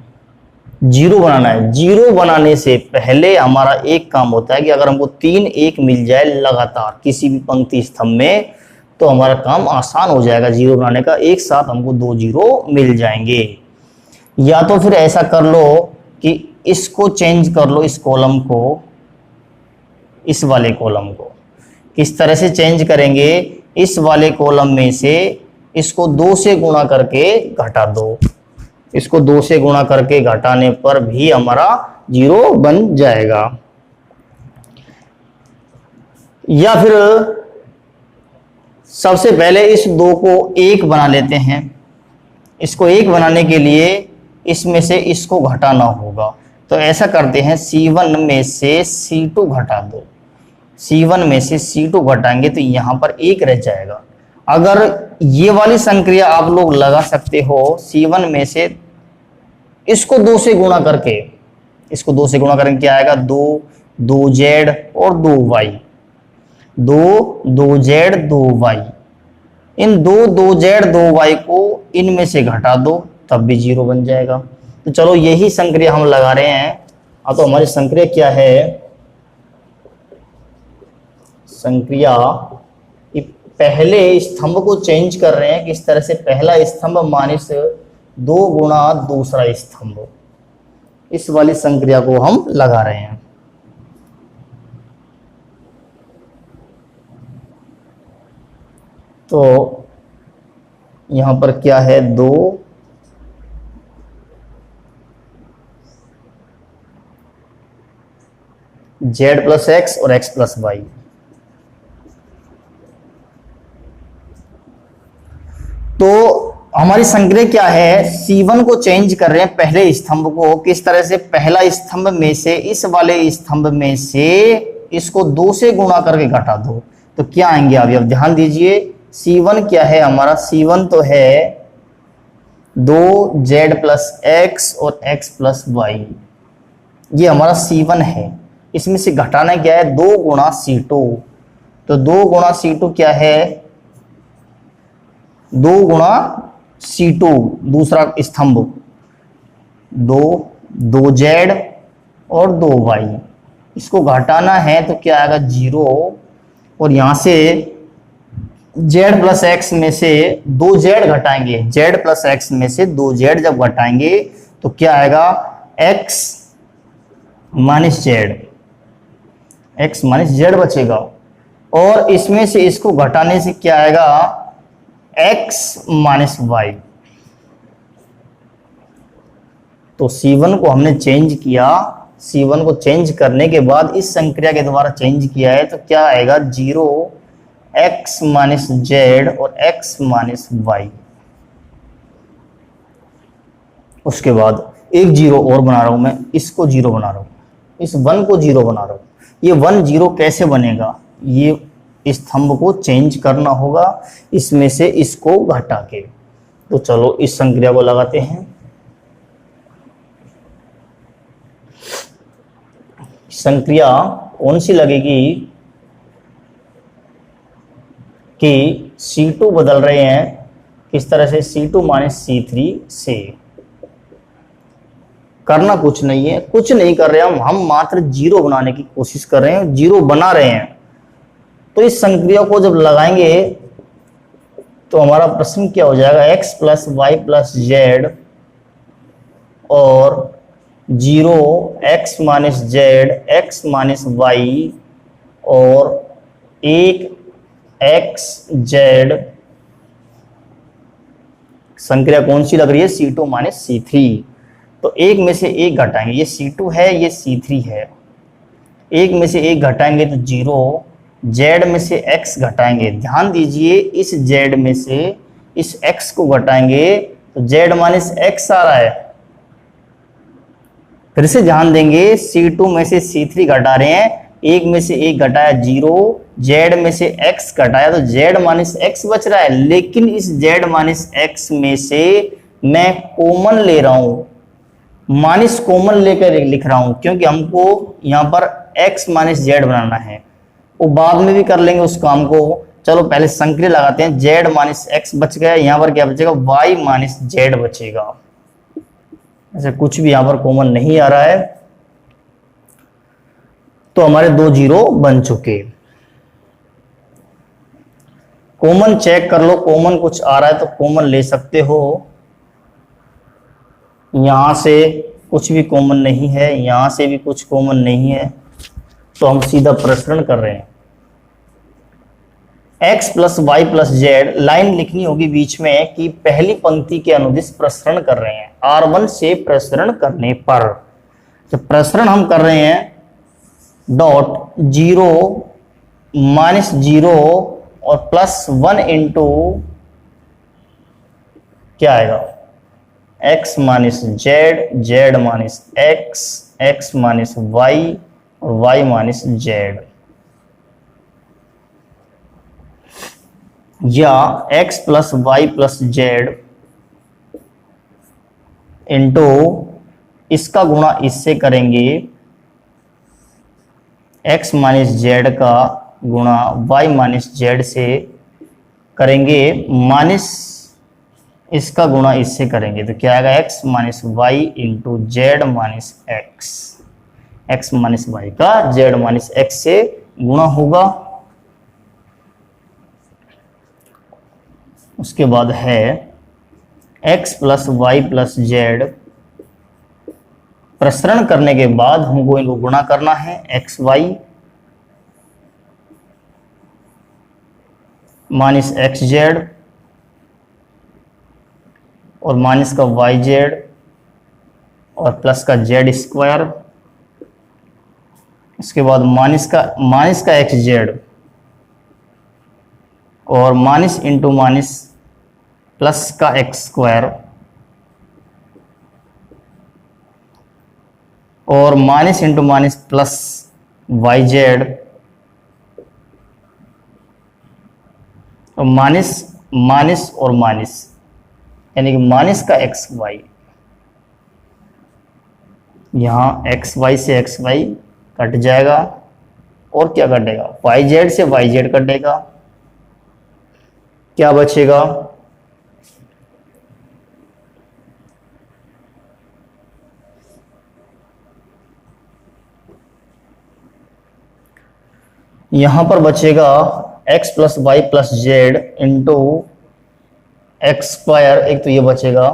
जीरो बनाना है। जीरो बनाने से पहले हमारा एक काम होता है कि अगर हमको 3 1 मिल जाए लगातार किसी भी पंक्ति स्तंभ में तो हमारा काम आसान हो जाएगा जीरो बनाने का। एक साथ हमको 2 जीरो मिल जाएंगे। या तो फिर ऐसा कर लो कि इसको चेंज कर लो, इस कॉलम को इस वाले कॉलम को। किस तरह से चेंज करेंगे, इस वाले कॉलम में से इसको 2 से गुणा करके घटा दो। इसको 2 से गुणा करके घटाने पर भी हमारा जीरो बन जाएगा। या फिर सबसे पहले इस 2 को 1 बना लेते हैं। इसको 1 बनाने के लिए इसमें से इसको घटाना होगा, तो ऐसा करते हैं C1 में से C2 घटा दो। C1 में से C2 घटाएंगे तो यहां पर 1 रह जाएगा। अगर ये वाली संक्रिया आप लोग लगा सकते हो, C1 में से इसको 2 से गुणा करके, इसको 2 से गुणा करेंगे क्या आएगा, 2z और 2y, 2z 2y। इन 2z 2y को इनमें से घटा दो तब भी जीरो बन जाएगा। तो चलो यही संक्रिया हम लगा रहे हैं। तो हमारी संक्रिया क्या है, संक्रिया पहले स्तंभ को चेंज कर रहे हैं। किस तरह से, पहला स्तंभ माइनस 2 गुणा दूसरा स्तंभ, इस वाली संक्रिया को हम लगा रहे हैं। तो यहां पर क्या है, 2 z प्लस एक्स और x प्लस वाई। तो हमारी संक्रिया क्या है, C1 को चेंज कर रहे हैं पहले स्तंभ को। किस तरह से, पहला स्तंभ में से इस वाले स्तंभ में से इसको 2 से गुणा करके घटा दो तो क्या आएंगे। अभी अब ध्यान दीजिए, C1 क्या है हमारा, C1 तो है 2z प्लस एक्स और x प्लस वाई, ये हमारा C1 है। इसमें से घटाना क्या है, 2 गुणा C2। तो 2 गुणा C2 क्या है, 2 गुणा C2 दूसरा स्तंभ, 2z और 2y। इसको घटाना है तो क्या आएगा, 0। और यहां से z प्लस एक्स में से 2z घटाएंगे, z प्लस एक्स में से 2z जब घटाएंगे तो क्या आएगा, x minus Z, x minus Z बचेगा। और इसमें से इसको घटाने से क्या आएगा, x माइनस वाई। तो C1 को हमने चेंज किया, C1 को चेंज करने के बाद इस संक्रिया के द्वारा चेंज किया है तो क्या आएगा, 0 x माइनस जेड और x माइनस वाई। उसके बाद एक जीरो और बना रहा हूं मैं, इसको जीरो बना रहा हूं, इस 1 को जीरो बना रहा हूं। ये 1 0 कैसे बनेगा, ये स्तंभ को चेंज करना होगा, इसमें से इसको घटा के। तो चलो इस संक्रिया को लगाते हैं। संक्रिया कौन सी लगेगी कि C2 बदल रहे हैं, किस तरह से, C2 माइनस C3 से। करना कुछ नहीं है, कुछ नहीं कर रहे हम मात्र जीरो बनाने की कोशिश कर रहे हैं, जीरो बना रहे हैं। तो इस संक्रिया को जब लगाएंगे तो हमारा प्रश्न क्या हो जाएगा, x plus Y plus Z और 0 x minus Z x minus Y और 1 x जेड, संक्रिया कौन सी लग रही है, C2 माइनस C3। तो एक में से एक घटाएंगे, ये C2 है ये C3 है, एक में से एक घटाएंगे तो 0, z में से x घटाएंगे, ध्यान दीजिए इस z में से इस x को घटाएंगे तो z माइनस x आ रहा है। फिर से ध्यान देंगे, C2 में से C3 घटा रहे हैं, एक में से एक घटाया 0, z में से x घटाया तो z माइनस x बच रहा है, लेकिन इस z माइनस x में से मैं कॉमन ले रहा हूं, माइनस कॉमन लेकर लिख रहा हूं, क्योंकि हमको यहां पर x माइनस जेड बनाना है, वो बाद में भी कर लेंगे उस काम को। चलो पहले संक्रिया लगाते हैं, z माइनस एक्स बच गया, यहां पर क्या बचेगा, y माइनस जेड बचेगा। ऐसे कुछ भी यहां पर कॉमन नहीं आ रहा है, तो हमारे 2 जीरो बन चुके। कॉमन चेक कर लो, कॉमन कुछ आ रहा है तो कॉमन ले सकते हो, यहां से कुछ भी कॉमन नहीं है, यहां से भी कुछ कॉमन नहीं है, तो हम सीधा प्रसरण कर रहे हैं। x plus Y plus Z, line लिखनी होगी बीच में कि पहली पंक्ति के अनुदिश प्रसरण कर रहे हैं, R1 से प्रसरण करने पर। तो प्रसरण हम कर रहे हैं डॉट 0 माइनस 0 और प्लस 1 इंटू क्या आएगा, x minus Z, Z minus X, X minus Y और y माइनस जेड, या x plus Y plus Z into इसका गुणा इससे करेंगे, x माइनस जेड का गुणा y माइनस जेड से करेंगे, माइनस इसका गुणा इससे करेंगे, तो क्या आएगा, x minus Y into Z minus X, x minus Y का z माइनस एक्स से गुणा होगा। उसके बाद है x plus Y plus Z, प्रसरण करने के बाद हमको इनको गुणा करना है, X Y minus X Z और माइनस का वाई जेड और प्लस का जेड स्क्वायर, इसके बाद माइनस का एक्स जेड और माइनस इंटू माइनस प्लस का एक्स स्क्वायर और minus into minus plus Y Z और माइनस माइनस और माइनस, यानी कि माइनस का एक्स वाई, यहां एक्स वाई से एक्स वाई कट जाएगा और क्या कटेगा, वाई जेड से वाई जेड कटेगा, क्या बचेगा, यहां पर बचेगा x plus Y plus Z into X square, एक तो ये बचेगा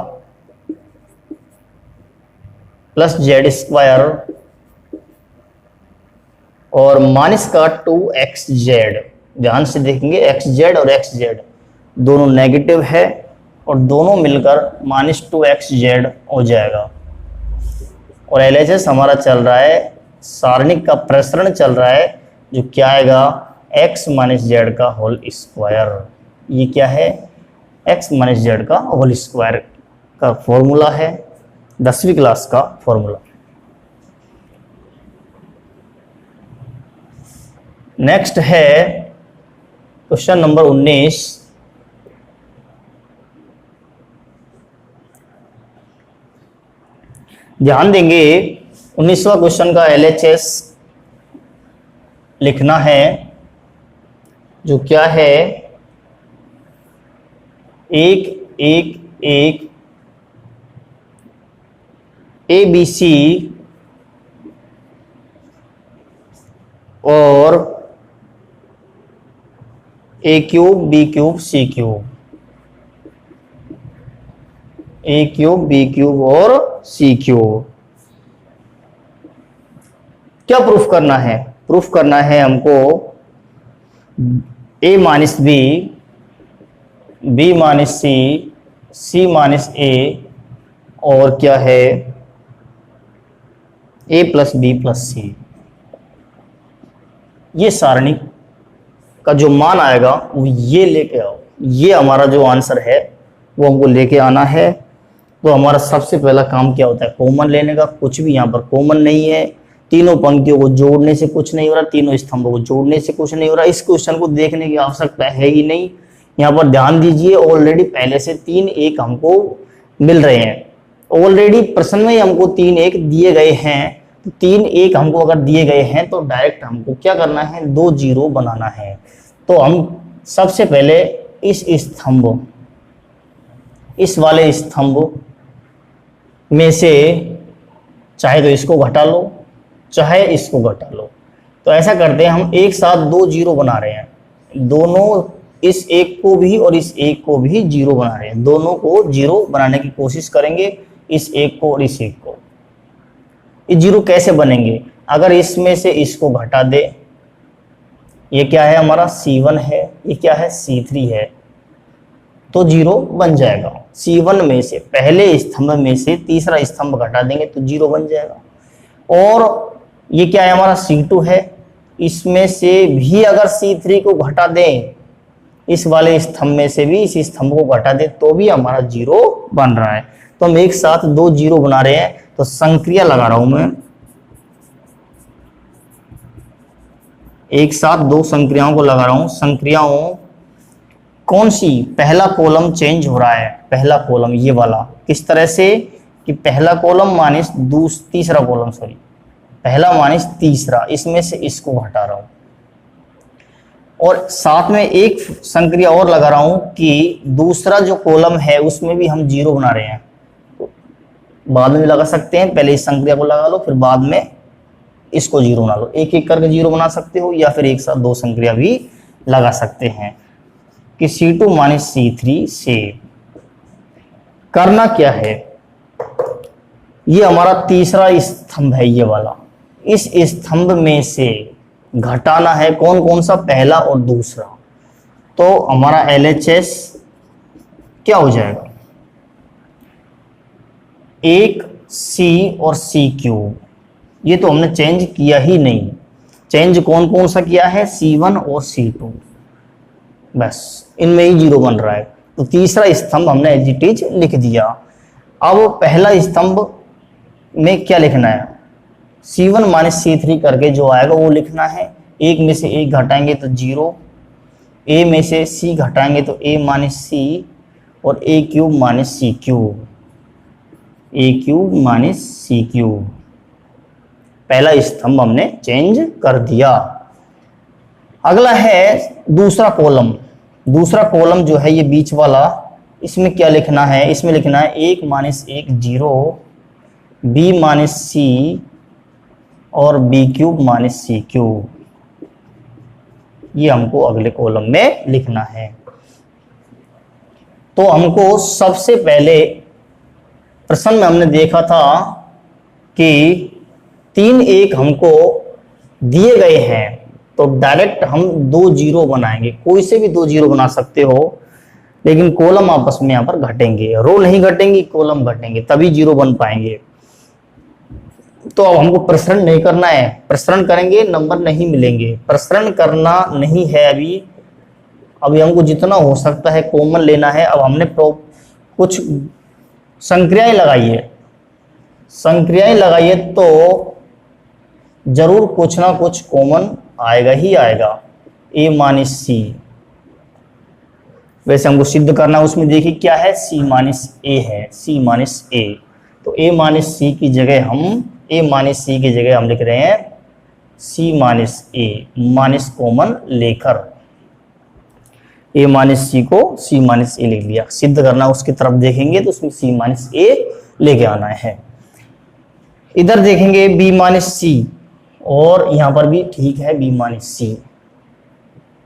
प्लस जेड स्क्वायर और माइनस का 2xz, ध्यान से देखेंगे xz और xz दोनों नेगेटिव है और दोनों मिलकर माइनस 2xz हो जाएगा। और LHS हमारा चल रहा है, सारणिक का प्रसरण चल रहा है, जो क्या आएगा, x माइनस जेड का होल स्क्वायर। ये क्या है, x माइनस जेड का होल स्क्वायर का फॉर्मूला है, 10वीं क्लास का फॉर्मूला। नेक्स्ट है क्वेश्चन नंबर 19। ध्यान देंगे 19वां क्वेश्चन का LHS लिखना है, जो क्या है, 1 1 1 ABC और A cube B cube C cube, A cube, B cube और सी क्यूब। क्या प्रूफ करना है? प्रूफ करना है हमको ए minus B, B minus C, C minus A, और क्या है ए प्लस बी प्लस सी। ये सारणी का जो मान आएगा वो ये लेके आओ। ये हमारा जो आंसर है वो हमको लेके आना है। तो हमारा सबसे पहला काम क्या होता है? कॉमन लेने का। कुछ भी यहाँ पर कॉमन नहीं है। तीनों पंक्तियों को जोड़ने से कुछ नहीं हो रहा, तीनों स्तंभों को जोड़ने से कुछ नहीं हो रहा। इस क्वेश्चन को देखने की आवश्यकता है ही नहीं। यहाँ पर ध्यान दीजिए, ऑलरेडी पहले से 3 1 हमको मिल रहे हैं। ऑलरेडी प्रश्न में ही हमको 3 1 दिए गए हैं। तो 3 1 हमको अगर दिए गए हैं तो डायरेक्ट हमको क्या करना है? 2 0 बनाना है। तो हम सबसे पहले इस स्तंभ, इस वाले स्तंभ में से चाहे तो इसको घटा लो, चाहे इसको घटा लो। तो ऐसा करते हैं, हम एक साथ 2 0 बना रहे हैं। दोनों, इस एक को भी और इस एक को भी 0 बना रहे हैं। दोनों को 0 बनाने की कोशिश करेंगे, इस एक को और इस एक को। ये 0 कैसे बनेंगे? अगर इसमें से इसको घटा दे, ये क्या है हमारा? C1 है, ये क्या है? C3 है, तो 0 बन जाएगा। C1 में से, पहले स्तंभ में से तीसरा स्तंभ घटा देंगे तो 0 बन जाएगा। और ये क्या है हमारा? C2 है, इसमें से भी अगर C3 को घटा दें, इस वाले स्तंभ में से भी इस स्तंभ को घटा दें, तो भी हमारा 0 बन रहा है। तो हम एक साथ 2 0 बना रहे हैं। तो संक्रिया लगा रहा हूं मैं, एक साथ 2 संक्रियाओं को लगा रहा हूं। संक्रियाओं कौन सी? पहला कॉलम चेंज हो रहा है, पहला कॉलम ये वाला। किस तरह से कि पहला कॉलम माइनस तीसरा कॉलम, सॉरी, पहला माइनस तीसरा, इसमें से इसको घटा रहा हूं। और साथ में एक संक्रिया और लगा रहा हूं कि दूसरा जो कॉलम है उसमें भी हम 0 बना रहे हैं। तो बाद में भी लगा सकते हैं, पहले इस संक्रिया को लगा लो, फिर बाद में इसको 0 बना लो। एक एक करके 0 बना सकते हो, या फिर एक साथ 2 संक्रिया भी लगा सकते हैं। कि C2 माइनस C3 से करना क्या है? ये हमारा तीसरा स्तंभ है, ये वाला। इस स्तंभ में से घटाना है कौन कौन सा? पहला और दूसरा। तो हमारा LHS क्या हो जाएगा? 1 C और C क्यूब। ये तो हमने चेंज किया ही नहीं। चेंज कौन कौन सा किया है? C1 और C2, बस इनमें ही 0 बन रहा है। तो तीसरा स्तंभ हमने एज इट इज लिख दिया। अब पहला स्तंभ में क्या लिखना है? C1 माइनस C3 करके जो आएगा वो लिखना है। एक में से एक घटाएंगे तो 0, A में से C घटाएंगे तो A माइनस C, और A cube minus C cube, A cube minus C cube. पहला स्तंभ हमने चेंज कर दिया। अगला है दूसरा कॉलम। दूसरा कॉलम जो है ये बीच वाला, इसमें क्या लिखना है? इसमें लिखना है 1 माइनस 1 0, B माइनस C और B cube minus C cube. ये हमको अगले कॉलम में लिखना है। तो हमको सबसे पहले प्रश्न में हमने देखा था कि 3 1 हमको दिए गए हैं, तो डायरेक्ट हम 2 0 बनाएंगे। कोई से भी 2 0 बना सकते हो, लेकिन कॉलम आपस में यहाँ पर घटेंगे। रो नहीं घटेंगी, कॉलम घटेंगे, तभी 0 बन पाएंगे। तो अब हमको प्रसरण नहीं करना है। प्रसरण करेंगे नंबर नहीं मिलेंगे। प्रसरण करना नहीं है अभी हमको जितना हो सकता है कॉमन लेना है। अब हमने कुछ संक्रियाएं लगाई है। संक्रियाएं लगाई है तो जरूर कुछ ना कुछ कॉमन आएगा ही आएगा। A माइनस C, वैसे हमको सिद्ध करना, उसमें देखिए क्या है? C माइनस A है, C माइनस A। तो A माइनस C की जगह हम A माइनस C की जगह हम लिख रहे हैं C minus A, minus common लेकर A माइनस C को C माइनस A लिख लिया। सिद्ध करना उसकी तरफ देखेंगे तो उसमें C माइनस A लेके आना है। इधर देखेंगे B माइनस C, और यहां पर भी ठीक है B minus C।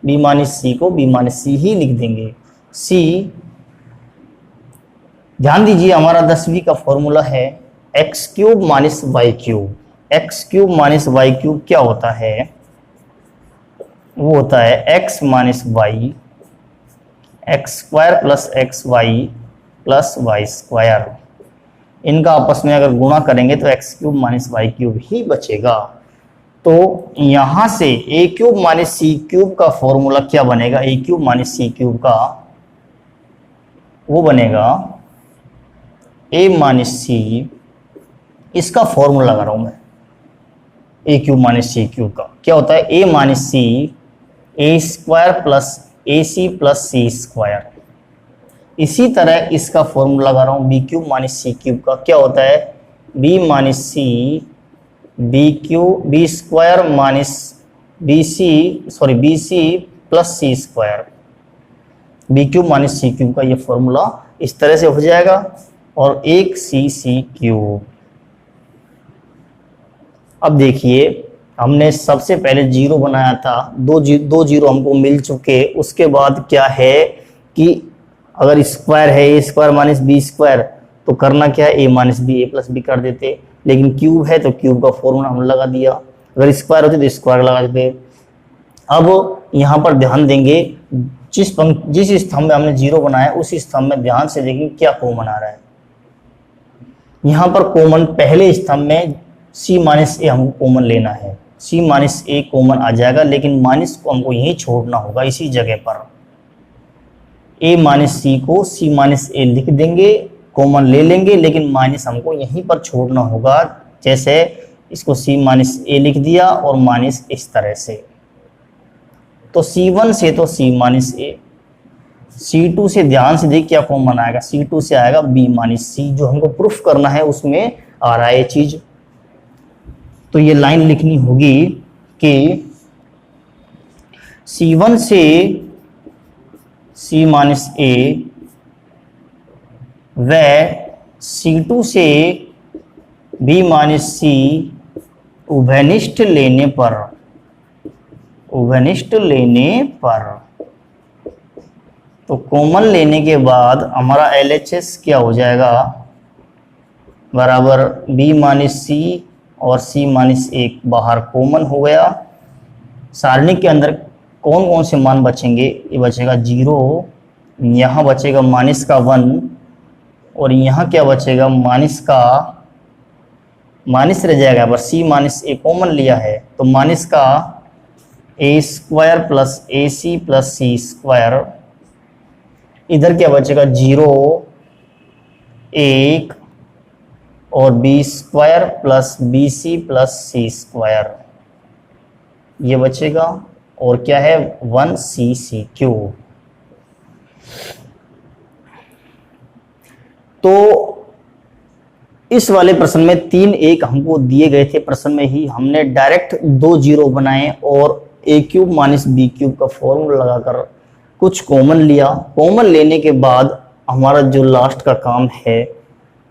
B minus C को B माइनस C ही लिख देंगे। C ध्यान दीजिए हमारा 10वीं का फॉर्मूला है X cube minus Y cube. X cube minus Y cube क्या होता है? वो होता है X minus Y X square plus X Y plus Y square. इनका आपस में अगर गुणा करेंगे तो X cube minus Y cube ही बचेगा। तो यहां से A cube minus C cube का फॉर्मूला क्या बनेगा? A cube minus C cube का वो बनेगा ए माइनस सी, इसका फॉर्मूला लगा रहा हूं मैं, A cube minus C cube का क्या होता है? A minus C A square plus A C plus C square. इसी तरह इसका फॉर्मूला लगा रहा हूं B cube minus C cube का क्या होता है? B minus C B cube B square minus B C plus C square. B cube minus C cube का ये फॉर्मूला इस तरह से हो जाएगा और एक सी क्यूब। अब देखिए हमने सबसे पहले जीरो बनाया था, दो जीरो हमको मिल चुके। उसके बाद क्या है कि अगर स्क्वायर है ए स्क्वायर माइनस बी स्क्वायर तो करना क्या है? A minus B A plus B कर देते। लेकिन क्यूब है तो क्यूब का फॉर्मूला हमने लगा दिया, अगर स्क्वायर होते तो स्क्वायर लगा देते। अब यहाँ पर ध्यान देंगे जिस स्तंभ में हमने जीरो बनाया उस स्तंभ में ध्यान से देखेंगे क्या कॉमन आ रहा है। यहाँ पर कॉमन पहले स्तंभ में सी माइनस ए हमको कॉमन लेना है, सी माइनस ए कॉमन आ जाएगा, लेकिन माइनस को हमको यहीं छोड़ना होगा इसी जगह पर। ए माइनस सी को सी माइनस ए लिख देंगे, कॉमन ले लेंगे, लेकिन माइनस हमको यहीं पर छोड़ना होगा। जैसे इसको सी माइनस ए लिख दिया और माइनस इस तरह से। तो C1 से तो C माइनस ए, C2 से ध्यान से देख क्या कॉमन आएगा? C2 से आएगा B माइनस सी, जो हमको प्रूफ करना है उसमें आ रहा है ये चीज। तो ये लाइन लिखनी होगी कि C1 से C माइनस ए व C2 से B माइनस सी उभयनिष्ठ लेने पर तो कॉमन लेने के बाद हमारा LHS क्या हो जाएगा? बराबर B माइनस सी और C माइनस एक बाहर कॉमन हो गया। सारणी के अंदर कौन कौन से मान बचेंगे? ये बचेगा 0, यहाँ बचेगा माइनस का 1 और यहाँ क्या बचेगा? माइनस रह जाएगा, पर C माइनस ए कॉमन लिया है तो माइनस का A square plus A C plus C square. इधर क्या बचेगा? 0 1 और B square plus B C plus C square ये बचेगा। और क्या है? 1 क्यूब। तो इस वाले प्रश्न में 3 1 हमको दिए गए थे, प्रश्न में ही हमने डायरेक्ट 2 जीरो बनाए और ए क्यूब माइनस बी क्यूब का फॉर्मूला लगाकर कुछ कॉमन लिया। कॉमन लेने के बाद हमारा जो लास्ट का काम है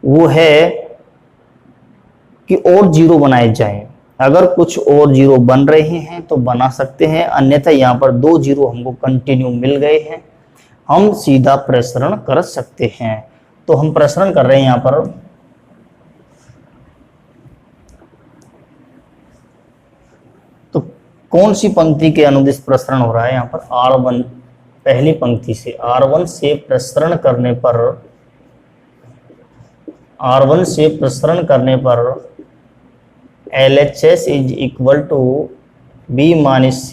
वो है कि और जीरो बनाए जाएं। अगर कुछ और जीरो बन रहे हैं तो बना सकते हैं, अन्यथा यहाँ पर 2 जीरो हमको कंटिन्यू मिल गए हैं, हम सीधा प्रसरण कर सकते हैं। तो हम प्रसरण कर रहे हैं यहाँ पर। तो कौन सी पंक्ति के अनुदिश प्रसरण हो रहा है? यहाँ पर R1 पहली पंक्ति से R1 से प्रसरण करने पर LHS is equal to B minus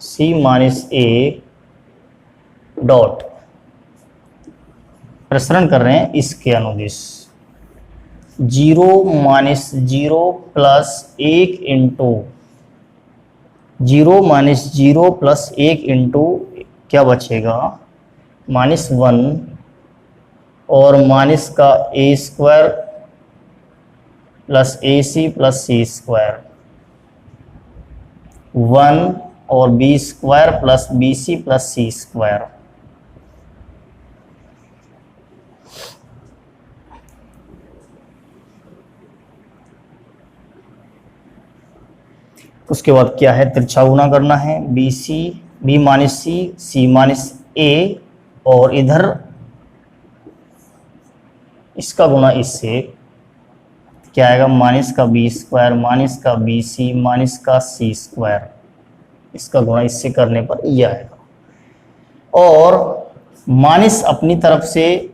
C minus A dot. प्रसरण कर रहे हैं इसके अनुदिश 0 minus 0 plus 1 into 0 minus 0 plus 1 into क्या बचेगा? -1 और माइनस का A square plus A C plus C square 1 और B square plus B C plus C square. उसके बाद क्या है? तिरछा गुना करना है, B minus C minus A और इधर इसका गुणा इससे क्या आएगा, माइनस का बी स्क्वायर माइनस का बी सी माइनस का सी स्क्वायर, इसका गुणा इससे करने पर ये आएगा। और माइनस अपनी तरफ से,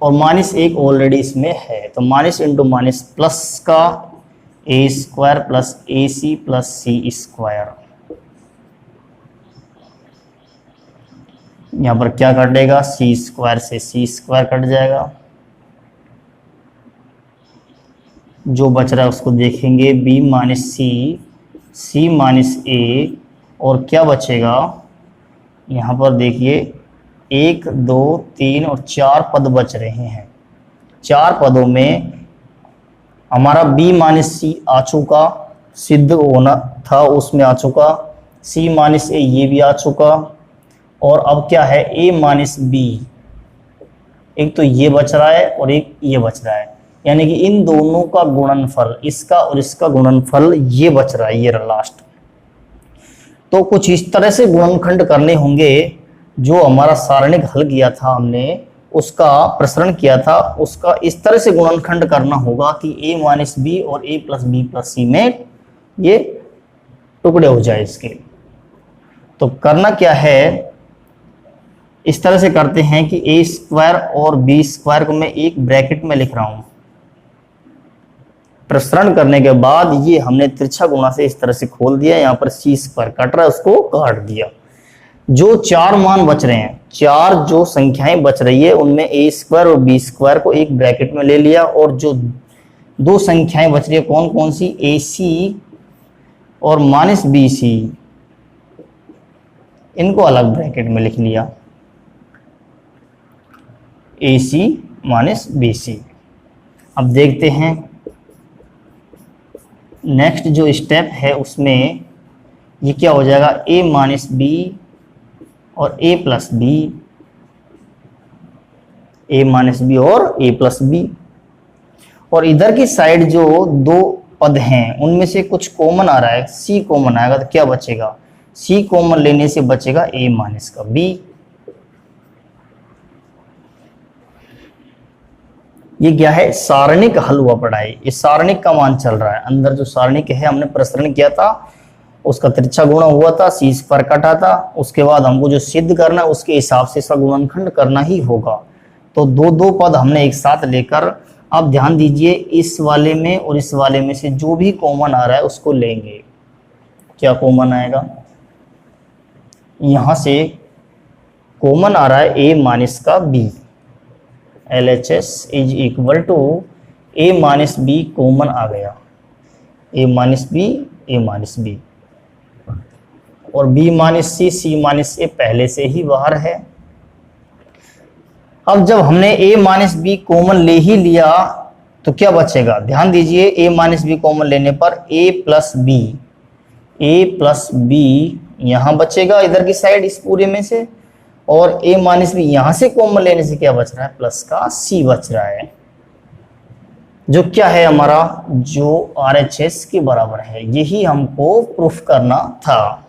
और माइनस एक ऑलरेडी इसमें है, तो माइनस इंटू माइनस प्लस का A square plus A C plus C square. यहां पर क्या कटेगा, सी स्क्वायर से सी स्क्वायर कट जाएगा, जो बच रहा है उसको देखेंगे, B minus C C minus A, और क्या बचेगा यहाँ पर देखिए 1 2 3 और 4 पद बच रहे हैं। 4 पदों में हमारा b माइनस सी आ चुका, सिद्ध होना था उसमें आ चुका, c माइनस ए ये भी आ चुका, और अब क्या है a माइनस बी, एक तो ये बच रहा है और एक ये बच रहा है, यानी कि इन दोनों का गुणनफल, इसका और इसका गुणनफल ये बच रहा है, ये लास्ट। तो कुछ इस तरह से गुणनखंड करने होंगे, जो हमारा सारणिक हल किया था हमने, उसका प्रसरण किया था, उसका इस तरह से गुणनखंड करना होगा कि a माइनस बी और a प्लस बी प्लस सी में ये टुकड़े हो जाए इसके। तो करना क्या है, इस तरह से करते हैं कि a स्क्वायर और b स्क्वायर को मैं एक ब्रैकेट में लिख रहा हूं। प्रसरण करने के बाद ये हमने तिरछा गुणा से इस तरह से खोल दिया, यहाँ पर सी स्क्वायर कट रहा है उसको काट दिया। जो 4 मान बच रहे हैं, 4 जो संख्याएं बच रही है उनमें ए स्क्वायर और बी स्क्वायर को एक ब्रैकेट में ले लिया, और जो 2 संख्याएं बच रही है कौन कौन सी, ए सी और माइनस बी सी, इनको अलग ब्रैकेट में लिख लिया, ए सी माइनस बी सी। अब देखते हैं नेक्स्ट जो स्टेप है उसमें ये क्या हो जाएगा, a माइनस बी और a plus B, a minus B और a प्लस बी, और इधर की साइड जो 2 पद हैं उनमें से कुछ कॉमन आ रहा है, c कॉमन आएगा तो क्या बचेगा, c कॉमन लेने से बचेगा a माइनस का b। ये क्या है, सारणिक हल हुआ पड़ा है, ये सारणिक का मान चल रहा है। अंदर जो सारणिक है हमने प्रसरण किया था, उसका तिरछा गुणा हुआ था, सी स्क्वायर कटा था, उसके बाद हमको जो सिद्ध करना है उसके हिसाब से इसका गुणनखंड करना ही होगा। तो 2 पद हमने एक साथ लेकर, अब ध्यान दीजिए इस वाले में और इस वाले में से जो भी कॉमन आ रहा है उसको लेंगे। क्या कॉमन आएगा, यहां से कॉमन आ रहा है a माइनस का b, LHS is equal to a minus B common आ गया, a minus B a minus B, और b minus C C minus A पहले से ही बाहर है। अब जब हमने a माइनस बी कॉमन ले ही लिया तो क्या बचेगा, ध्यान दीजिए a माइनस बी कॉमन लेने पर a प्लस बी यहां बचेगा इधर की साइड इस पूरे में से, और a माइनस बी यहां से कॉमन लेने से क्या बच रहा है, प्लस का c बच रहा है, जो क्या है हमारा, जो RHS के बराबर है। यही हमको प्रूफ करना था।